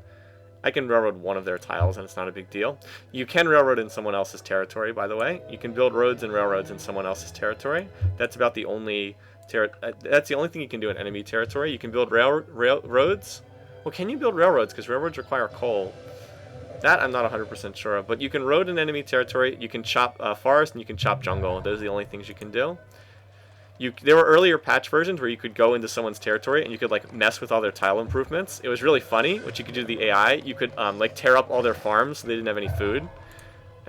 I can railroad one of their tiles and it's not a big deal. You can railroad in someone else's territory, by the way. You can build roads and railroads in someone else's territory. That's about the only... That's the only thing you can do in enemy territory. You can build roads Well, can you build railroads? Because railroads require coal. That I'm not 100% sure of. But you can road an enemy territory, you can chop forest, and you can chop jungle. Those are the only things you can do. There were earlier patch versions where you could go into someone's territory and you could like mess with all their tile improvements. It was really funny what you could do to the AI. You could like tear up all their farms so they didn't have any food. And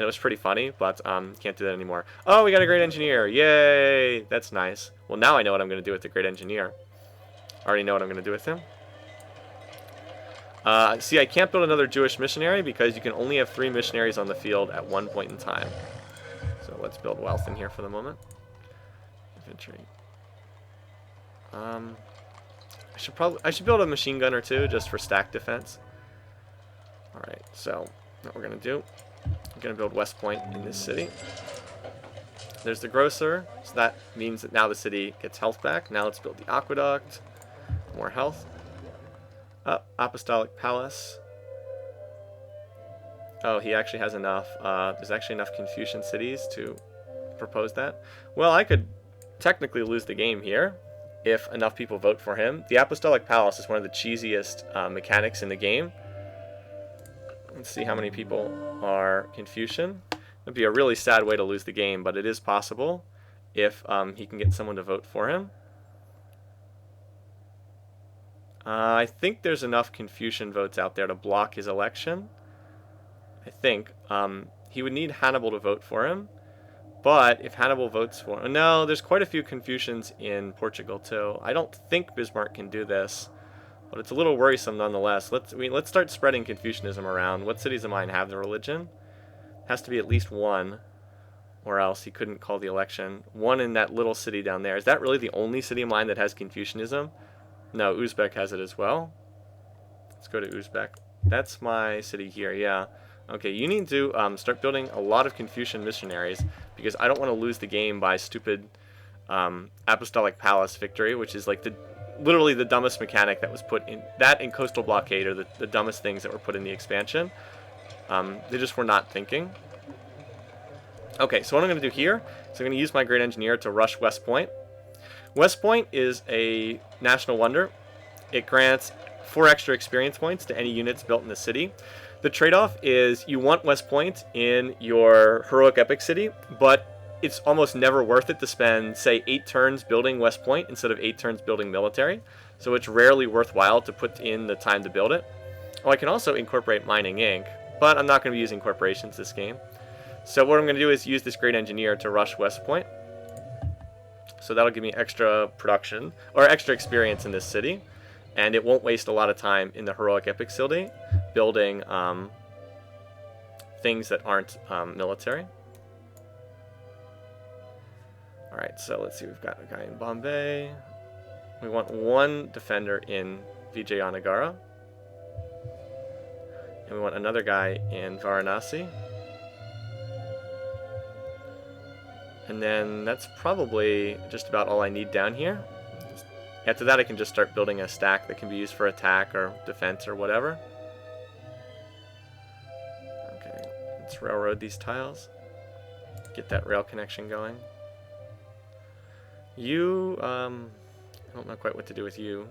it was pretty funny, but can't do that anymore. Oh, we got a great engineer. Yay! That's nice. Well, now I know what I'm going to do with the great engineer. I already know what I'm going to do with him. See, I can't build another Jewish missionary because you can only have 3 missionaries on the field at one point in time. So let's build wealth in here for the moment. Infantry. I should build a machine gunner too, just for stack defense. All right, so what we're gonna do, I'm gonna build West Point in this city. There's the grocer, so that means that now the city gets health back. Now let's build the aqueduct, more health. Apostolic Palace. Oh, he actually has enough. There's actually enough Confucian cities to propose that. Well, I could technically lose the game here if enough people vote for him. The Apostolic Palace is one of the cheesiest mechanics in the game. Let's see how many people are Confucian. It'd be a really sad way to lose the game, but it is possible if he can get someone to vote for him. I think there's enough Confucian votes out there to block his election. I think. He would need Hannibal to vote for him. But if Hannibal votes for him... No, there's quite a few Confucians in Portugal too. I don't think Bismarck can do this. But it's a little worrisome nonetheless. Let's start spreading Confucianism around. What cities of mine have the religion? Has to be at least one. Or else he couldn't call the election. One in that little city down there. Is that really the only city of mine that has Confucianism? No, Uzbek has it as well. Let's go to Uzbek. That's my city here, yeah. Okay, you need to start building a lot of Confucian missionaries because I don't want to lose the game by stupid Apostolic Palace victory, which is like literally the dumbest mechanic that was put in. That and Coastal Blockade are the dumbest things that were put in the expansion. They just were not thinking. Okay, so what I'm going to do here is I'm going to use my Great Engineer to rush West Point. West Point is a national wonder. It grants 4 extra experience points to any units built in the city. The trade-off is you want West Point in your heroic epic city, but it's almost never worth it to spend, say, 8 turns building West Point instead of 8 turns building military. So it's rarely worthwhile to put in the time to build it. Oh, I can also incorporate Mining Inc., but I'm not going to be using corporations this game. So what I'm going to do is use this Great Engineer to rush West Point. So that'll give me extra production, or extra experience in this city. And it won't waste a lot of time in the heroic epic city building things that aren't military. Alright, so let's see, we've got a guy in Bombay. We want 1 defender in Vijayanagara. And we want another guy in Varanasi. And then that's probably just about all I need down here. After that I can just start building a stack that can be used for attack or defense or whatever. Okay, let's railroad these tiles. Get that rail connection going. You, I don't know quite what to do with you.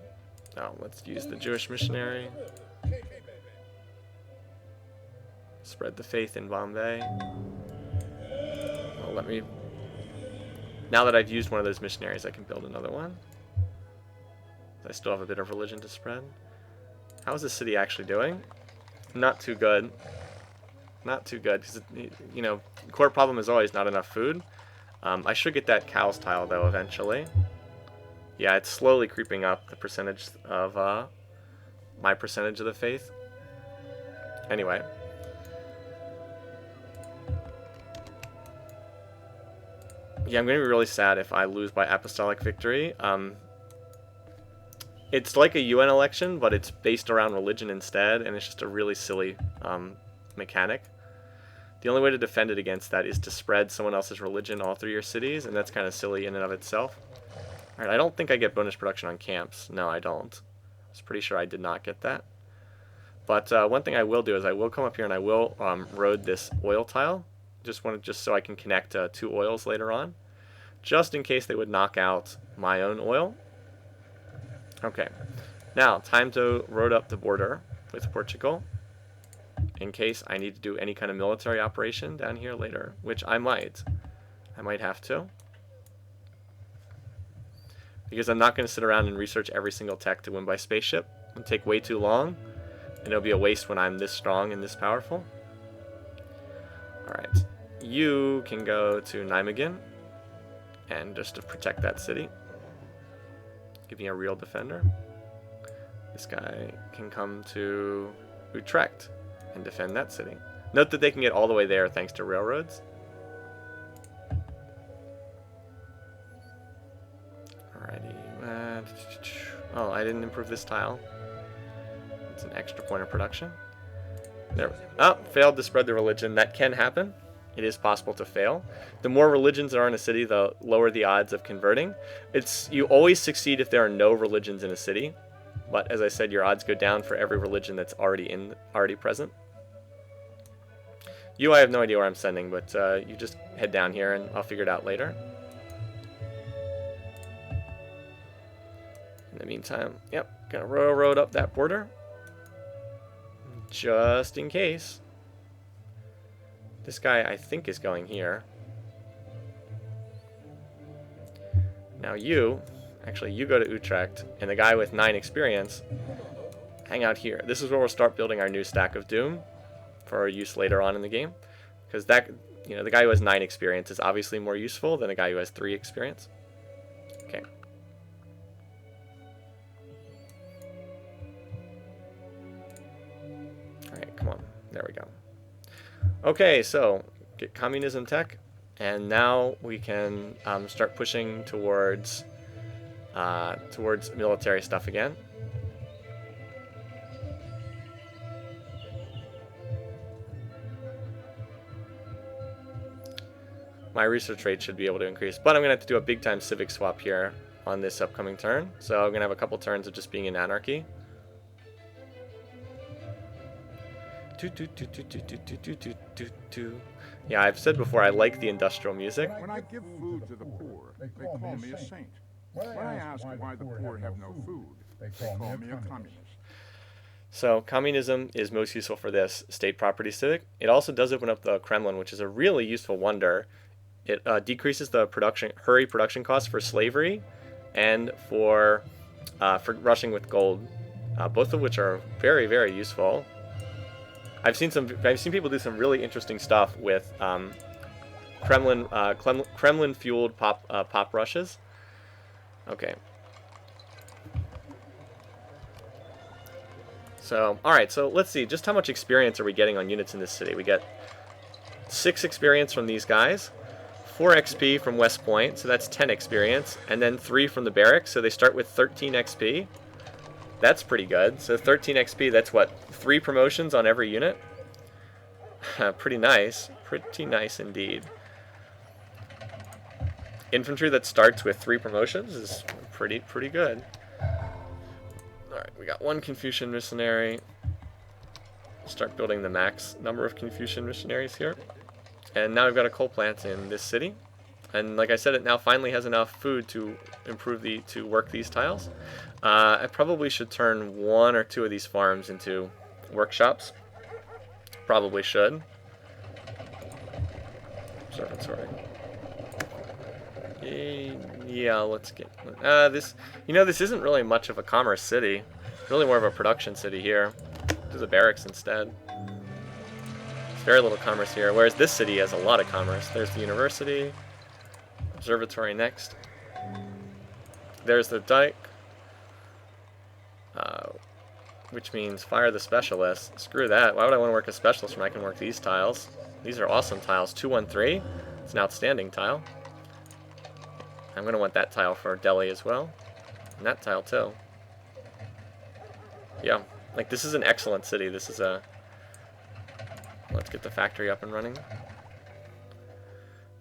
Oh, let's use the Jewish missionary. Spread the faith in Bombay. Oh, let me... Now that I've used one of those missionaries, I can build another one. I still have a bit of religion to spread. How is this city actually doing? Not too good. Not too good, because, you know, core problem is always not enough food. I should get that cows tile, though, eventually. Yeah, it's slowly creeping up, the percentage of, my percentage of the faith. Anyway. Yeah, I'm going to be really sad if I lose by apostolic victory. It's like a UN election, but it's based around religion instead, and it's just a really silly mechanic. The only way to defend it against that is to spread someone else's religion all through your cities, and that's kind of silly in and of itself. Alright, I don't think I get bonus production on camps. No, I don't. I was pretty sure I did not get that. But one thing I will do is I will come up here and I will road this oil tile. Just so I can connect 2 oils later on, just in case they would knock out my own oil. Okay, Now, time to road up the border with Portugal in case I need to do any kind of military operation down here later, which I might. I might have to. Because I'm not going to sit around and research every single tech to win by spaceship. It'll take way too long, and it'll be a waste when I'm this strong and this powerful. Alright, you can go to Nijmegen, and just to protect that city. Give me a real defender. This guy can come to Utrecht and defend that city. Note that they can get all the way there thanks to railroads. Alrighty. Oh, I didn't improve this tile. It's an extra point of production. There. Oh, failed to spread the religion. That can happen. It is possible to fail. The more religions there are in a city, the lower the odds of converting. You always succeed if there are no religions in a city. But as I said, your odds go down for every religion that's already present. I have no idea where I'm sending, but you just head down here and I'll figure it out later. In the meantime, yep, gonna railroad up that border. Just in case. This guy, I think, is going here. Now you go to Utrecht, and the guy with 9 experience, hang out here. This is where we'll start building our new stack of Doom for our use later on in the game. Because that, the guy who has 9 experience is obviously more useful than the guy who has 3 experience. Okay. Alright, come on. There we go. Okay, so get communism tech, and now we can start pushing towards military stuff again. My research rate should be able to increase, but I'm going to have to do a big time civic swap here on this upcoming turn. So I'm going to have a couple turns of just being in anarchy. Yeah, I've said before I like the industrial music. When I give food to the poor, they call me a saint. When I ask why the poor have no food, they call me a communist. So communism is most useful for this state property civic. It also does open up the Kremlin, which is a really useful wonder. It decreases the production costs for slavery and for rushing with gold, both of which are very, very useful. I've seen people do some really interesting stuff with Kremlin fueled pop rushes. Okay. So, alright, so let's see, just how much experience are we getting on units in this city? We get 6 experience from these guys, 4 XP from West Point, so that's 10 experience, and then 3 from the barracks, so they start with 13 XP. That's pretty good. So 13 XP, that's what, 3 promotions on every unit? Pretty nice. Pretty nice indeed. Infantry that starts with 3 promotions is pretty good. Alright, we got 1 Confucian missionary. Start building the max number of Confucian missionaries here. And now we've got a coal plant in this city. And like I said, it now finally has enough food to to work these tiles. I probably should turn 1 or 2 of these farms into workshops. Probably should. Observatory. Yeah, let's get this. This isn't really much of a commerce city. Really more of a production city here. Do the barracks instead. There's very little commerce here, whereas this city has a lot of commerce. There's the university. Observatory next. There's the dike. Which means fire the specialist. Screw that. Why would I want to work a specialist when I can work these tiles? These are awesome tiles. 213. It's an outstanding tile. I'm going to want that tile for Delhi as well. And that tile too. Yeah. Like, this is an excellent city. This is a... Let's get the factory up and running.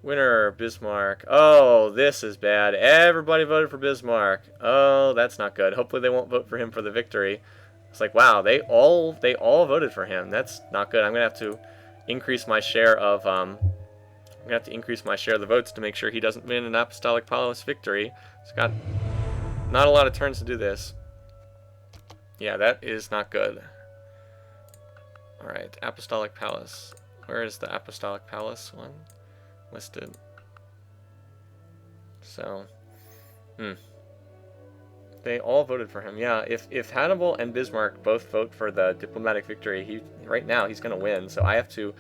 Winner, Bismarck. Oh, this is bad. Everybody voted for Bismarck. Oh, that's not good. Hopefully they won't vote for him for the victory. It's like, wow, they all voted for him. That's not good. I'm gonna have to increase my share of the votes to make sure he doesn't win an Apostolic Paulus victory. He's got not a lot of turns to do this. Yeah, that is not good. Alright, Apostolic Palace. Where is the Apostolic Palace one listed? So, they all voted for him. Yeah, if Hannibal and Bismarck both vote for the diplomatic victory, right now he's going to win. So I have to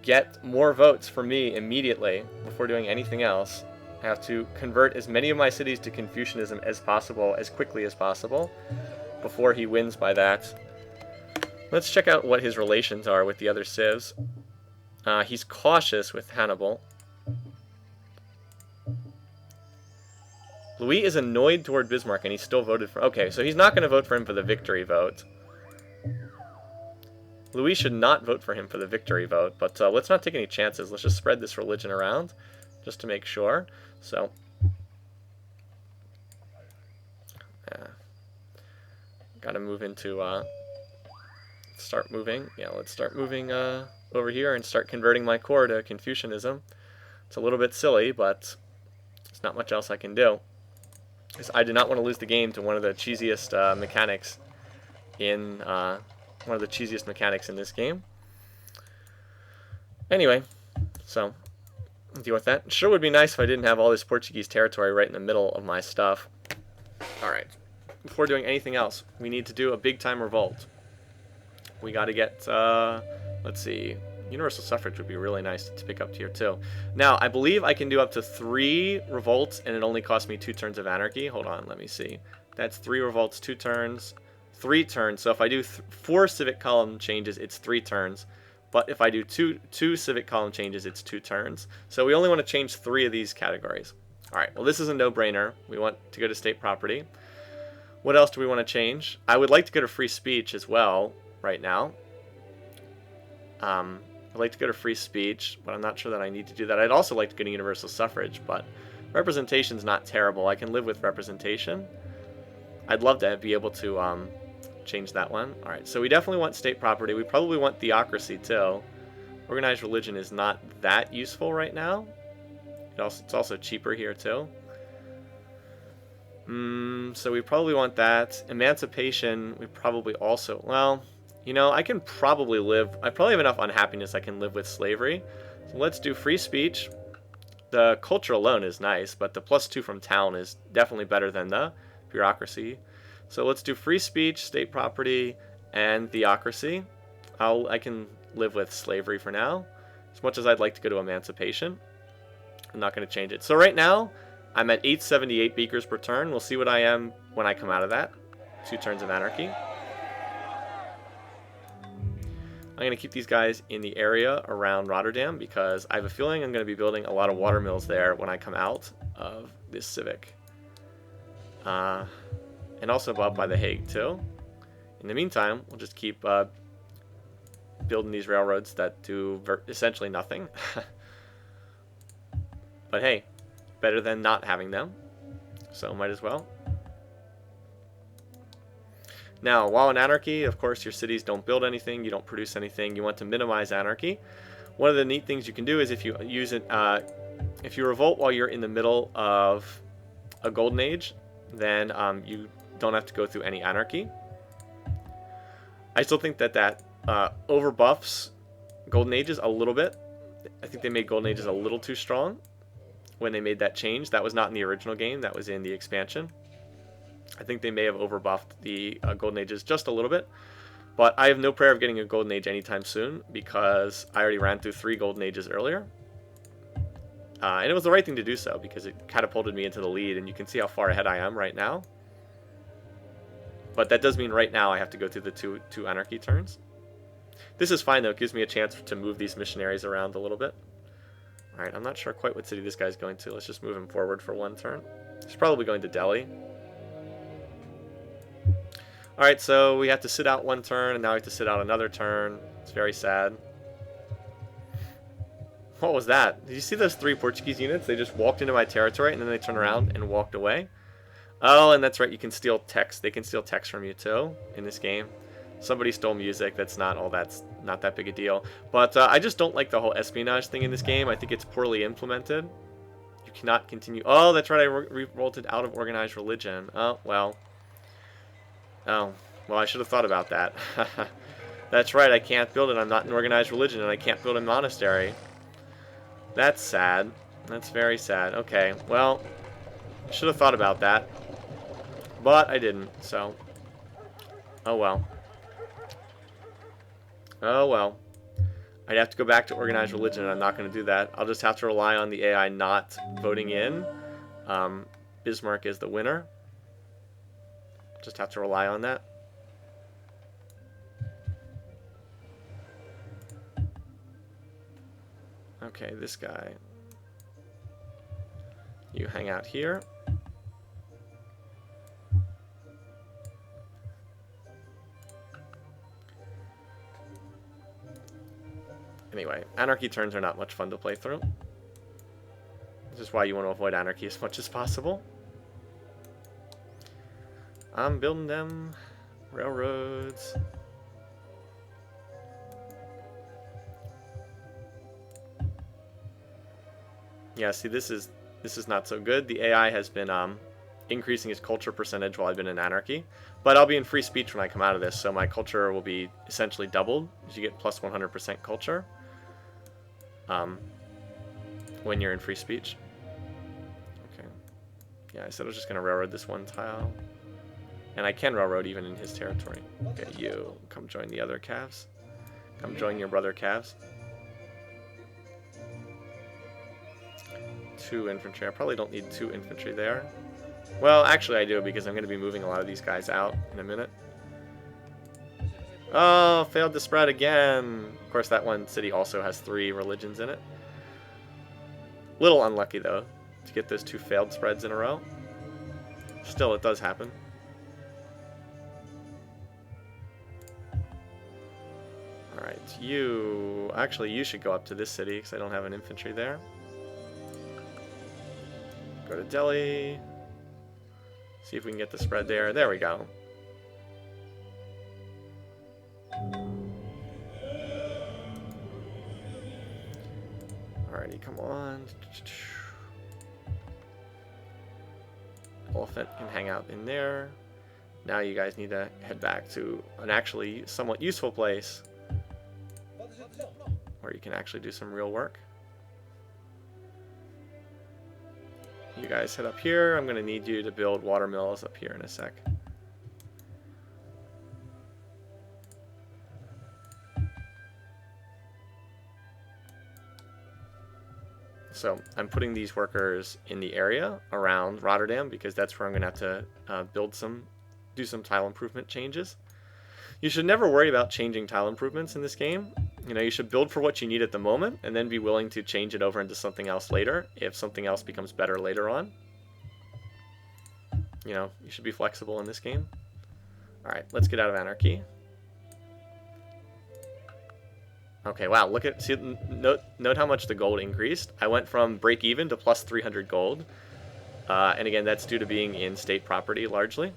get more votes for me immediately before doing anything else. I have to convert as many of my cities to Confucianism as possible, as quickly as possible, before he wins by that. Let's check out what his relations are with the other civs. He's cautious with Hannibal. Louis is annoyed toward Bismarck, and he still voted for... Okay, so he's not going to vote for him for the victory vote. Louis should not vote for him for the victory vote, but let's not take any chances. Let's just spread this religion around, just to make sure. So, gotta move into... start moving. Yeah, let's start moving over here and start converting my core to Confucianism. It's a little bit silly, but there's not much else I can do. I did not want to lose the game to one of the cheesiest mechanics in this game. Anyway, so deal with that. Sure would be nice if I didn't have all this Portuguese territory right in the middle of my stuff. All right, before doing anything else, we need to do a big time revolt. We got to get, let's see, universal suffrage would be really nice to pick up tier 2. Now, I believe I can do up to 3 revolts, and it only costs me 2 turns of anarchy. Hold on, let me see. That's 3 revolts, 2 turns, 3 turns. So if I do 4 civic column changes, it's 3 turns. But if I do two civic column changes, it's 2 turns. So we only want to change 3 of these categories. All right, well, this is a no-brainer. We want to go to state property. What else do we want to change? I would like to go to free speech as well right now. I'd like to go to free speech, but I'm not sure that I need to do that. I'd also like to go to universal suffrage, but representation's not terrible. I can live with representation. I'd love to be able to change that one. All right, so we definitely want state property. We probably want theocracy too. Organized religion is not that useful right now. It's also cheaper here too. So we probably want that. Emancipation, we probably also, well, you know, I can probably live, I probably have enough unhappiness I can live with slavery. So let's do free speech. The culture alone is nice, but the +2 from town is definitely better than the bureaucracy. So let's do free speech, state property, and theocracy. I can live with slavery for now, as much as I'd like to go to emancipation. I'm not going to change it. So right now, I'm at 878 beakers per turn. We'll see what I am when I come out of that. 2 turns of anarchy. I'm going to keep these guys in the area around Rotterdam because I have a feeling I'm going to be building a lot of water mills there when I come out of this Civic. And also up by The Hague too. In the meantime, we'll just keep building these railroads that do essentially nothing. But hey, better than not having them. So might as well. Now, while in anarchy, of course, your cities don't build anything, you don't produce anything. You want to minimize anarchy. One of the neat things you can do is if you use it, if you revolt while you're in the middle of a golden age, then you don't have to go through any anarchy. I still think that overbuffs golden ages a little bit. I think they made golden ages a little too strong when they made that change. That was not in the original game, that was in the expansion. I think they may have overbuffed the golden ages just a little bit, but I have no prayer of getting a golden age anytime soon because I already ran through 3 golden ages earlier. And it was the right thing to do so because it catapulted me into the lead, and you can see how far ahead I am right now. But that does mean right now I have to go through the two anarchy turns. This is fine though, it gives me a chance to move these missionaries around a little bit. Alright, I'm not sure quite what city this guy's going to. Let's just move him forward for 1 turn. He's probably going to Delhi. Alright, so we have to sit out 1 turn, and now we have to sit out another turn. It's very sad. What was that? Did you see those 3 Portuguese units? They just walked into my territory, and then they turned around and walked away. Oh, and that's right, you can steal text. They can steal text from you, too, in this game. Somebody stole music. That's not that big a deal. But I just don't like the whole espionage thing in this game. I think it's poorly implemented. You cannot continue... Oh, that's right, I revolted out of organized religion. Oh, well... Oh, Well, I should have thought about that. That's right, I can't build it. I'm not an organized religion, and I can't build a monastery. That's sad. That's very sad. Okay, well, I should have thought about that. But I didn't, so... Oh well. Oh well. I'd have to go back to organized religion, and I'm not going to do that. I'll just have to rely on the AI not voting in. Bismarck is the winner. Just have to rely on that. Okay, this guy. You hang out here. Anyway, anarchy turns are not much fun to play through. This is why you want to avoid anarchy as much as possible. I'm building them railroads. Yeah, see, this is not so good. The AI has been increasing its culture percentage while I've been in anarchy. But I'll be in free speech when I come out of this, so my culture will be essentially doubled. You get plus 100% culture when you're in free speech. Okay. Yeah, I said I was just going to railroad this one tile. And I can railroad even in his territory. Okay, you come join the other calves. Come join your brother calves. 2 infantry. I probably don't need 2 infantry there. Well, actually I do, because I'm going to be moving a lot of these guys out in a minute. Oh, failed to spread again. Of course, that one city also has 3 religions in it. Little unlucky, though, to get those 2 failed spreads in a row. Still, it does happen. Alright, you... Actually, you should go up to this city, because I don't have an infantry there. Go to Delhi. See if we can get the spread there. There we go. Alrighty, come on. Elephant can hang out in there. Now you guys need to head back to an actually somewhat useful place where you can actually do some real work. You guys head up here. I'm going to need you to build water mills up here in a sec. So I'm putting these workers in the area around Rotterdam because that's where I'm going to have to do some tile improvement changes. You should never worry about changing tile improvements in this game. You know, you should build for what you need at the moment and then be willing to change it over into something else later if something else becomes better later on. You know, you should be flexible in this game. Alright, let's get out of anarchy. Okay, wow, look at, see, note how much the gold increased. I went from break even to plus 300 gold. And again, that's due to being in state property largely.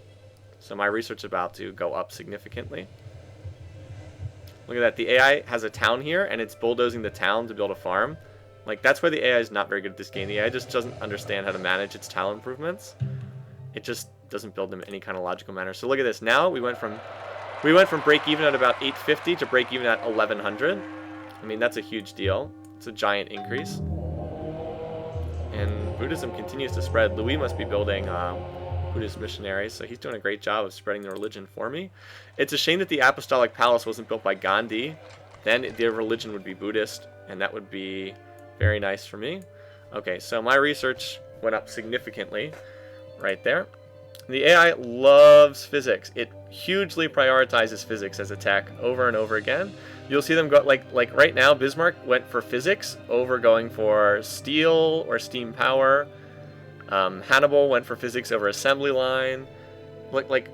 So my research is about to go up significantly. Look at that, the AI has a town here and it's bulldozing the town to build a farm. Like, that's why the AI is not very good at this game. The AI just doesn't understand how to manage its tile improvements. It just doesn't build them in any kind of logical manner. So look at this, now we went from break even at about 850 to break even at 1100. I mean, that's a huge deal. It's a giant increase. And Buddhism continues to spread. Louis must be building Buddhist missionaries, so he's doing a great job of spreading the religion for me. It's a shame that the Apostolic Palace wasn't built by Gandhi. Then their religion would be Buddhist, and that would be very nice for me. Okay, so my research went up significantly right there. The AI loves physics. It hugely prioritizes physics as a tech over and over again. You'll see them go, like right now, Bismarck went for physics over going for steel or steam power. Hannibal went for physics over assembly line. Like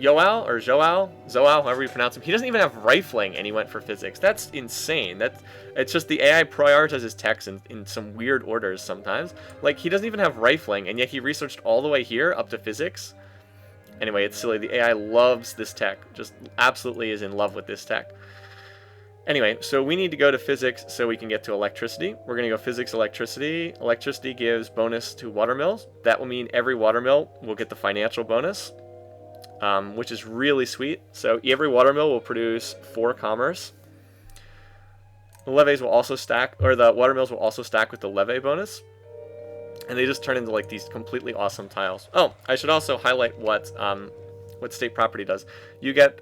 Joao, however you pronounce him, he doesn't even have rifling and he went for physics. That's insane. It's just the AI prioritizes techs in some weird orders sometimes. Like, he doesn't even have rifling and yet he researched all the way here up to physics. Anyway, it's silly. The AI loves this tech. Just absolutely is in love with this tech. Anyway, so we need to go to physics so we can get to electricity. We're going to go physics, electricity. Electricity gives bonus to water mills. That will mean every water mill will get the financial bonus. which is really sweet. So every watermill will produce 4 commerce. The levees will also stack, or the watermills will also stack with the levee bonus. And they just turn into like these completely awesome tiles. Oh, I should also highlight what state property does. You get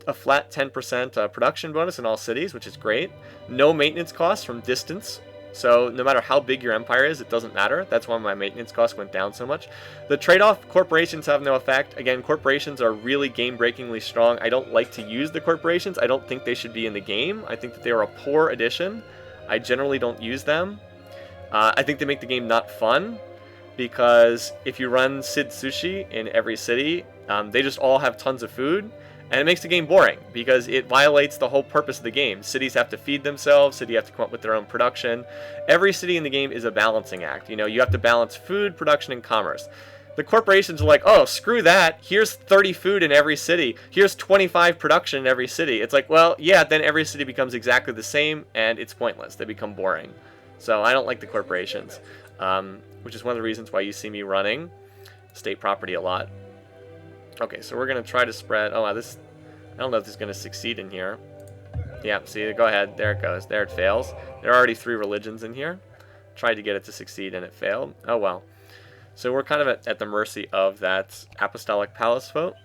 a flat 10% production bonus in all cities, which is great. No maintenance costs from distance. So no matter how big your empire is, it doesn't matter. That's why my maintenance costs went down so much. The trade-off, corporations have no effect. Again, corporations are really game-breakingly strong. I don't like to use the corporations. I don't think they should be in the game. I think that they are a poor addition. I generally don't use them. I think they make the game not fun, because if you run Sid Sushi in every city, they just all have tons of food. And it makes the game boring, because it violates the whole purpose of the game. Cities have to feed themselves, cities have to come up with their own production. Every city in the game is a balancing act. You know, you have to balance food, production, and commerce. The corporations are like, oh, screw that. Here's 30 food in every city. Here's 25 production in every city. It's like, well, yeah, then every city becomes exactly the same, and it's pointless. They become boring. So I don't like the corporations, which is one of the reasons why you see me running state property a lot. Okay, so we're going to try to spread... Oh, this... I don't know if this is going to succeed in here. Yeah, see, go ahead. There it goes. There it fails. There are already 3 religions in here. Tried to get it to succeed, and it failed. Oh, well. So we're kind of at the mercy of that Apostolic Palace vote.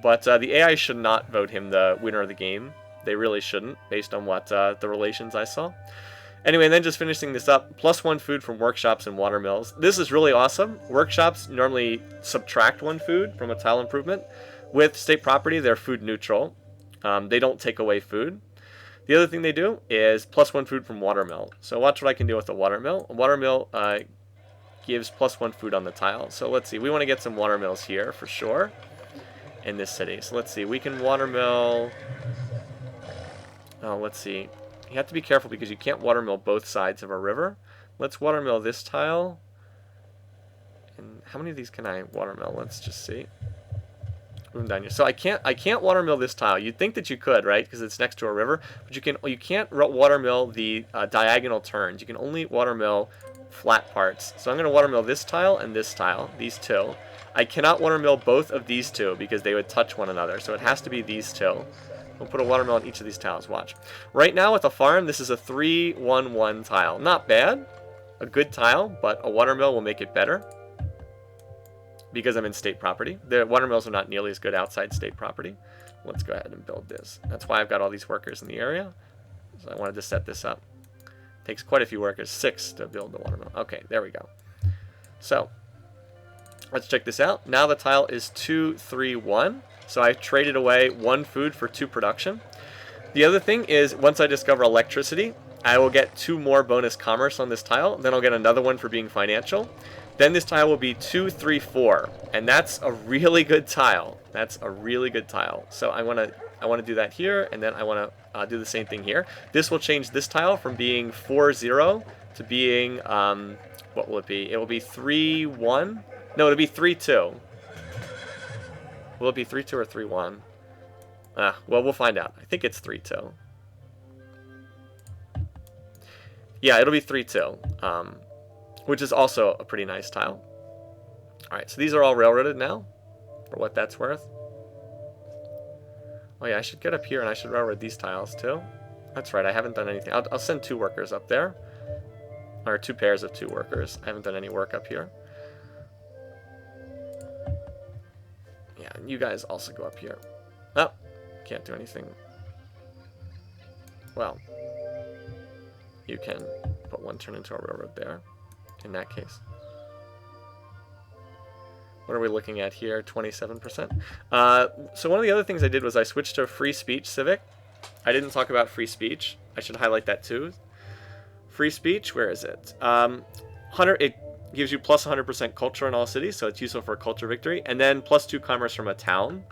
But the AI should not vote him the winner of the game. They really shouldn't, based on what the relations I saw. Anyway, and then just finishing this up, +1 food from workshops and watermills. This is really awesome. Workshops normally subtract 1 food from a tile improvement. With state property, they're food neutral. They don't take away food. The other thing they do is +1 food from watermill. So watch what I can do with the watermill. A watermill gives +1 food on the tile. So let's see, we want to get some watermills here for sure in this city. So let's see, we can watermill... Oh, let's see. You have to be careful because you can't watermill both sides of a river. Let's watermill this tile. And how many of these can I watermill? Let's just see. Move them down here. So I can't watermill this tile. You'd think that you could, right? Because it's next to a river. But you can't watermill the diagonal turns. You can only watermill flat parts. So I'm going to watermill this tile and this tile. These 2. I cannot watermill both of these 2 because they would touch one another. So it has to be these 2. We'll put a watermill on each of these tiles. Watch. Right now with a farm, this is a 3-1-1 tile. Not bad. A good tile, but a watermill will make it better because I'm in state property. The watermills are not nearly as good outside state property. Let's go ahead and build this. That's why I've got all these workers in the area. So I wanted to set this up. Takes quite a few workers, 6 to build the watermill. Okay, there we go. So let's check this out. Now the tile is 2-3-1. So I traded away 1 food for 2 production. The other thing is, once I discover electricity, I will get 2 more bonus commerce on this tile. Then I'll get another one for being financial. Then this tile will be 2-3-4, and that's a really good tile. That's a really good tile. So I want to do that here, and then I want to do the same thing here. This will change this tile from being 4-0 to being what will it be? It will be 3-1. No, it'll be 3-2. Will it be 3-2 or 3-1? Well, we'll find out. I think it's 3-2. Yeah, it'll be 3-2, which is also a pretty nice tile. All right, so these are all railroaded now, for what that's worth. Oh yeah, I should get up here and I should railroad these tiles too. That's right, I haven't done anything. I'll send 2 workers up there, or 2 pairs of 2 workers. I haven't done any work up here. Yeah, and you guys also go up here. Oh, can't do anything. Well, you can put 1 turn into a railroad there, in that case. What are we looking at here? 27%. So one of the other things I did was I switched to free speech Civic. I didn't talk about free speech. I should highlight that too. Free speech, where is it? It gives you plus 100% culture in all cities, so it's useful for culture victory. And then plus 2 commerce from a town.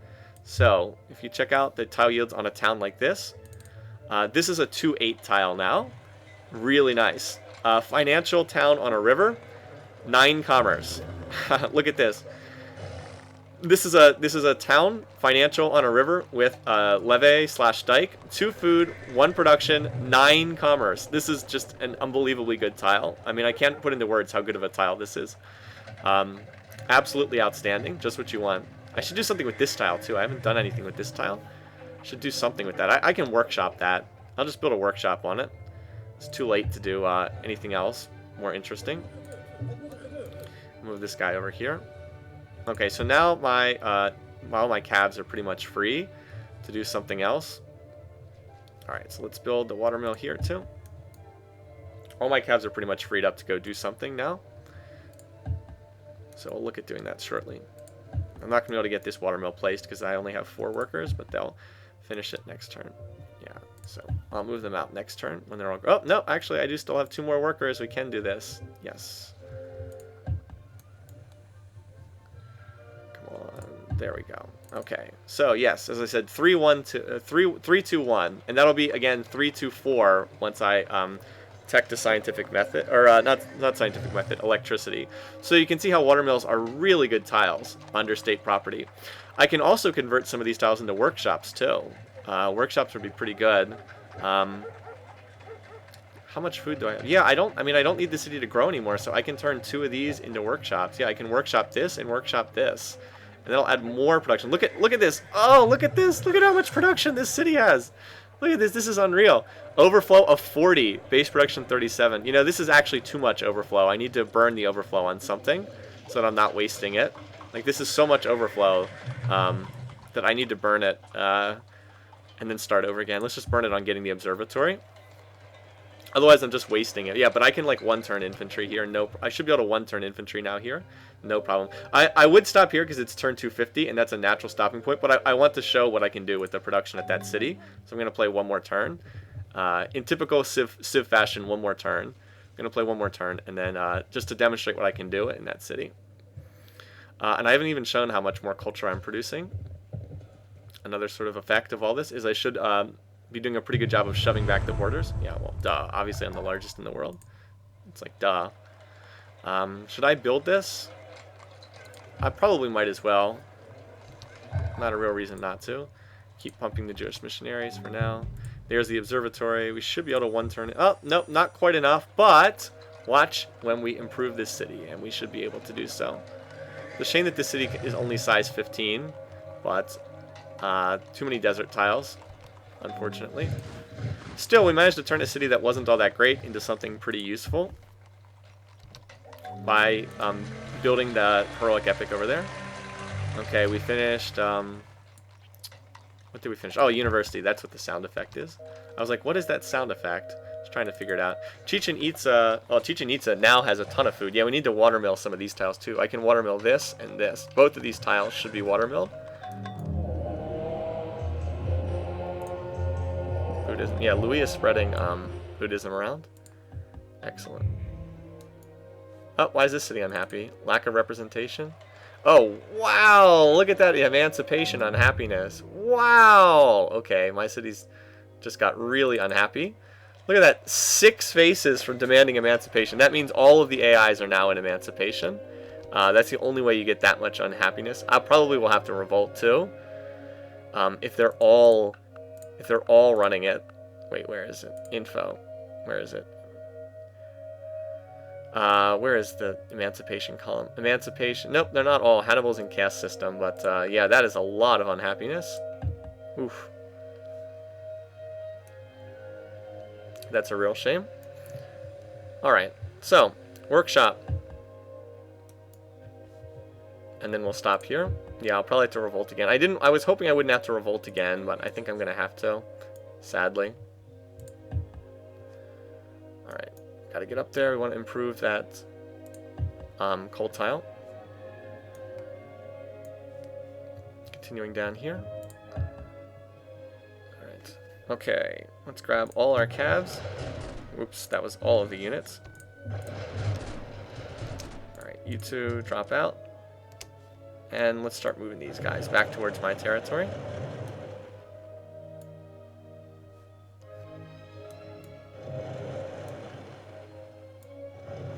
So if you check out the tile yields on a town like this, this is a 2-8 tile now. Really nice. Financial town on a river, 9 commerce. Look at this. This is a town, financial on a river with levee/dike, 2 food, 1 production, 9 commerce. This is just an unbelievably good tile. I mean, I can't put into words how good of a tile this is. Absolutely outstanding, just what you want. I should do something with this tile too. I haven't done anything with this tile. I should do something with that. I can workshop that. I'll just build a workshop on it. It's too late to do anything else more interesting. Move this guy over here. Okay, so now while my calves are pretty much free to do something else. Alright, so let's build the watermill here too. All my calves are pretty much freed up to go do something now. So we'll look at doing that shortly. I'm not going to be able to get this watermill placed because I only have 4 workers, but they'll finish it next turn. Yeah, so I'll move them out next turn when they're all... Oh, no, actually, I do still have 2 more workers. We can do this. Yes. Come on. There we go. Okay. So, yes, as I said, 3-2-1. And that'll be, again, 3-2-4 once I... tech to scientific method, or not scientific method, electricity. So you can see how watermills are really good tiles under state property. I can also convert some of these tiles into workshops too. Workshops would be pretty good. How much food do I have? Yeah, I don't need the city to grow anymore, so I can turn 2 of these into workshops. Yeah, I can workshop this and workshop this. And that'll add more production. Look at this. Oh, look at this. Look at how much production this city has. Look at this. This is unreal. Overflow of 40. Base production 37. You know, this is actually too much overflow. I need to burn the overflow on something so that I'm not wasting it. Like, this is so much overflow that I need to burn it and then start over again. Let's just burn it on getting the observatory. Otherwise, I'm just wasting it. Yeah, but I can, like, 1-turn infantry here. No, I should be able to 1-turn infantry now here. No problem. I would stop here because it's turn 250, and that's a natural stopping point. But I want to show what I can do with the production at that city. So I'm going to play 1 more turn. In typical Civ fashion, 1 more turn. I'm going to play 1 more turn, and then just to demonstrate what I can do in that city. And I haven't even shown how much more culture I'm producing. Another sort of effect of all this is I should... be doing a pretty good job of shoving back the borders. Yeah, well, duh. Obviously, I'm the largest in the world. It's like, duh. Should I build this? I probably might as well. Not a real reason not to. Keep pumping the Jewish missionaries for now. There's the observatory. We should be able to 1-turn it. Oh, nope, not quite enough. But watch when we improve this city, and we should be able to do so. It's a shame that this city is only size 15, but too many desert tiles. Unfortunately. Still, we managed to turn a city that wasn't all that great into something pretty useful by building the heroic epic over there. Okay, we finished... what did we finish? Oh, university. That's what the sound effect is. I was like, what is that sound effect? I was trying to figure it out. Chichen Itza... Oh, Chichen Itza now has a ton of food. Yeah, we need to watermill some of these tiles too. I can watermill this and this. Both of these tiles should be watermilled. Buddhism. Yeah, Louis is spreading Buddhism around. Excellent. Oh, why is this city unhappy? Lack of representation? Oh, wow! Look at that. Emancipation unhappiness. Wow! Okay, my city's just got really unhappy. Look at that. 6 faces from demanding emancipation. That means all of the AIs are now in emancipation. That's the only way you get that much unhappiness. I probably will have to revolt too. If they're all running it. Wait, where is it? Info. Where is it? Where is the emancipation column? Emancipation. Nope, they're not all. Hannibal's in caste system, but yeah, that is a lot of unhappiness. Oof. That's a real shame. Alright, so, workshop. And then we'll stop here. Yeah, I'll probably have to revolt again. I was hoping I wouldn't have to revolt again, but I think I'm gonna have to. Sadly. Alright. Gotta get up there. We want to improve that coal tile. Continuing down here. Alright. Okay. Let's grab all our calves. Oops, that was all of the units. Alright, you two drop out. And let's start moving these guys back towards my territory.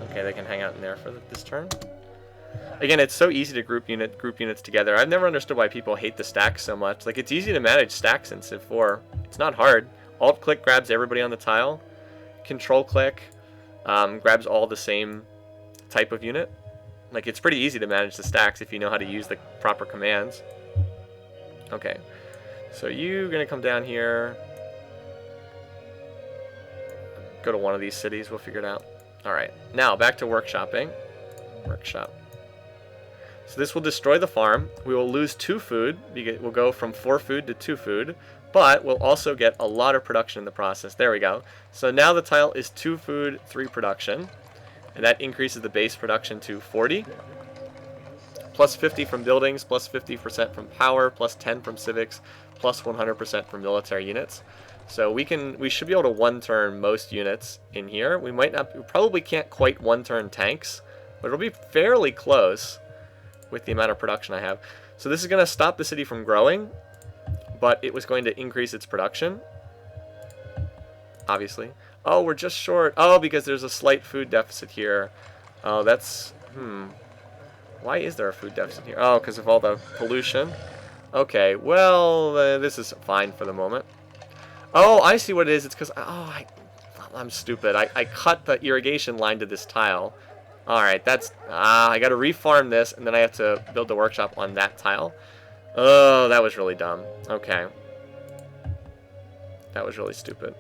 Okay, they can hang out in there for this turn. Again, it's so easy to group units together. I've never understood why people hate the stacks so much. Like, it's easy to manage stacks in Civ 4. It's not hard. Alt-click grabs everybody on the tile. Control-click grabs all the same type of unit. Like, it's pretty easy to manage the stacks if you know how to use the proper commands. Okay, so you're gonna come down here. Go to one of these cities, we'll figure it out. Alright, now back to workshopping. Workshop. So this will destroy the farm. We will lose 2 food. We'll go from 4 food to 2 food. But we'll also get a lot of production in the process. There we go. So now the tile is 2 food, 3 production. And that increases the base production to 40. Plus 50 from buildings, plus 50% from power, plus 10 from civics, plus 100% from military units. So we should be able to one-turn most units in here. We probably can't quite one-turn tanks, but it'll be fairly close with the amount of production I have. So this is going to stop the city from growing, but it was going to increase its production, obviously. Oh, we're just short. Oh, because there's a slight food deficit here. Oh, that's... Why is there a food deficit here? Oh, because of all the pollution. Okay, well, this is fine for the moment. Oh, I see what it is. It's because... Oh, I'm stupid. I cut the irrigation line to this tile. Alright, that's... I gotta refarm this, and then I have to build the workshop on that tile. Oh, that was really dumb. Okay. That was really stupid.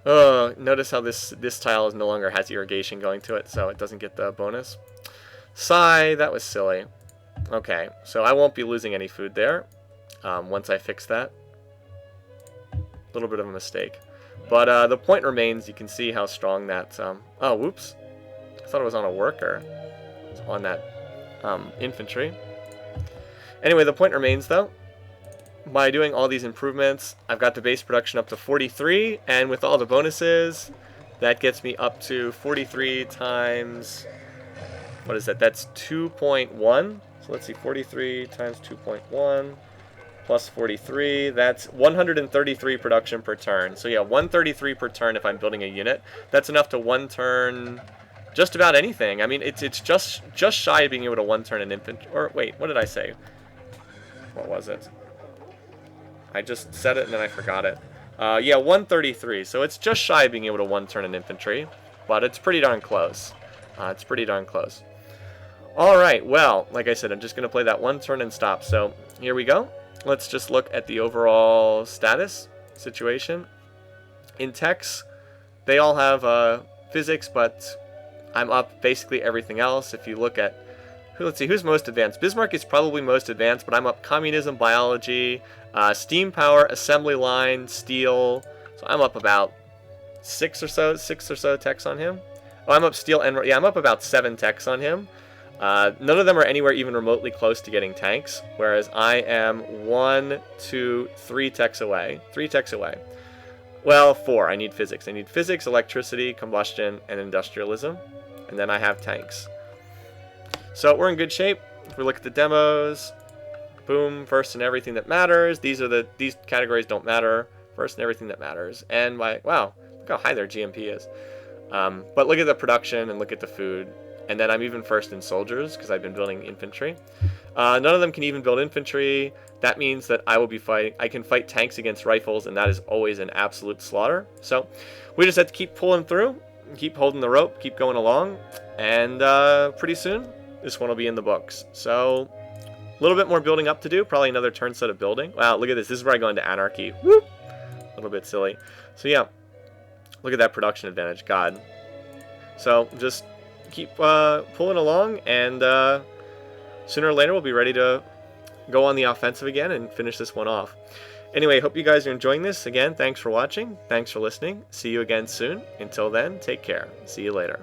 Oh, notice how this tile no longer has irrigation going to it, so it doesn't get the bonus. Sigh, that was silly. Okay, so I won't be losing any food there once I fix that. A little bit of a mistake. But the point remains. You can see how strong that... oh, whoops. I thought it was on a worker. It's on that infantry. Anyway, the point remains, though. By doing all these improvements, I've got the base production up to 43, and with all the bonuses, that gets me up to 43 times... What is that? That's 2.1. So let's see, 43 times 2.1 plus 43. That's 133 production per turn. So yeah, 133 per turn if I'm building a unit. That's enough to one-turn just about anything. I mean, it's just shy of being able to one-turn an infantry. Or wait, what did I say? What was it? I just said it and then I forgot it. Yeah, 133. So it's just shy of being able to one-turn an infantry, but it's pretty darn close. It's pretty darn close. Alright, well, like I said, I'm just going to play that one turn and stop. So here we go. Let's just look at the overall status situation. In techs, they all have physics, but I'm up basically everything else. If you look at, let's see, who's most advanced? Bismarck is probably most advanced, but I'm up communism, biology, steam power, assembly line, steel. So I'm up about six or so techs on him. Oh, I'm up steel and yeah, I'm up about 7 techs on him. None of them are anywhere even remotely close to getting tanks, whereas I am 1, 2, 3 techs away. 3 techs away. Well, 4. I need physics. I need physics, electricity, combustion, and industrialism. And then I have tanks. So we're in good shape. If we look at the demos, boom, first and everything that matters. These categories don't matter. First and everything that matters. And wow, look how high their GMP is. But look at the production and look at the food. And then I'm even first in soldiers because I've been building infantry. None of them can even build infantry. That means that I can fight tanks against rifles, and that is always an absolute slaughter. So we just have to keep pulling through, keep holding the rope, keep going along, and pretty soon this one will be in the books. So a little bit more building up to do, probably another turn set of building. Wow, look at this. This is where I go into anarchy. Whoop! A little bit silly. So yeah, look at that production advantage. God. So just keep pulling along, and sooner or later we'll be ready to go on the offensive again and finish this one off. Anyway, hope you guys are enjoying this. Again, thanks for watching. Thanks for listening. See you again soon. Until then, take care. See you later.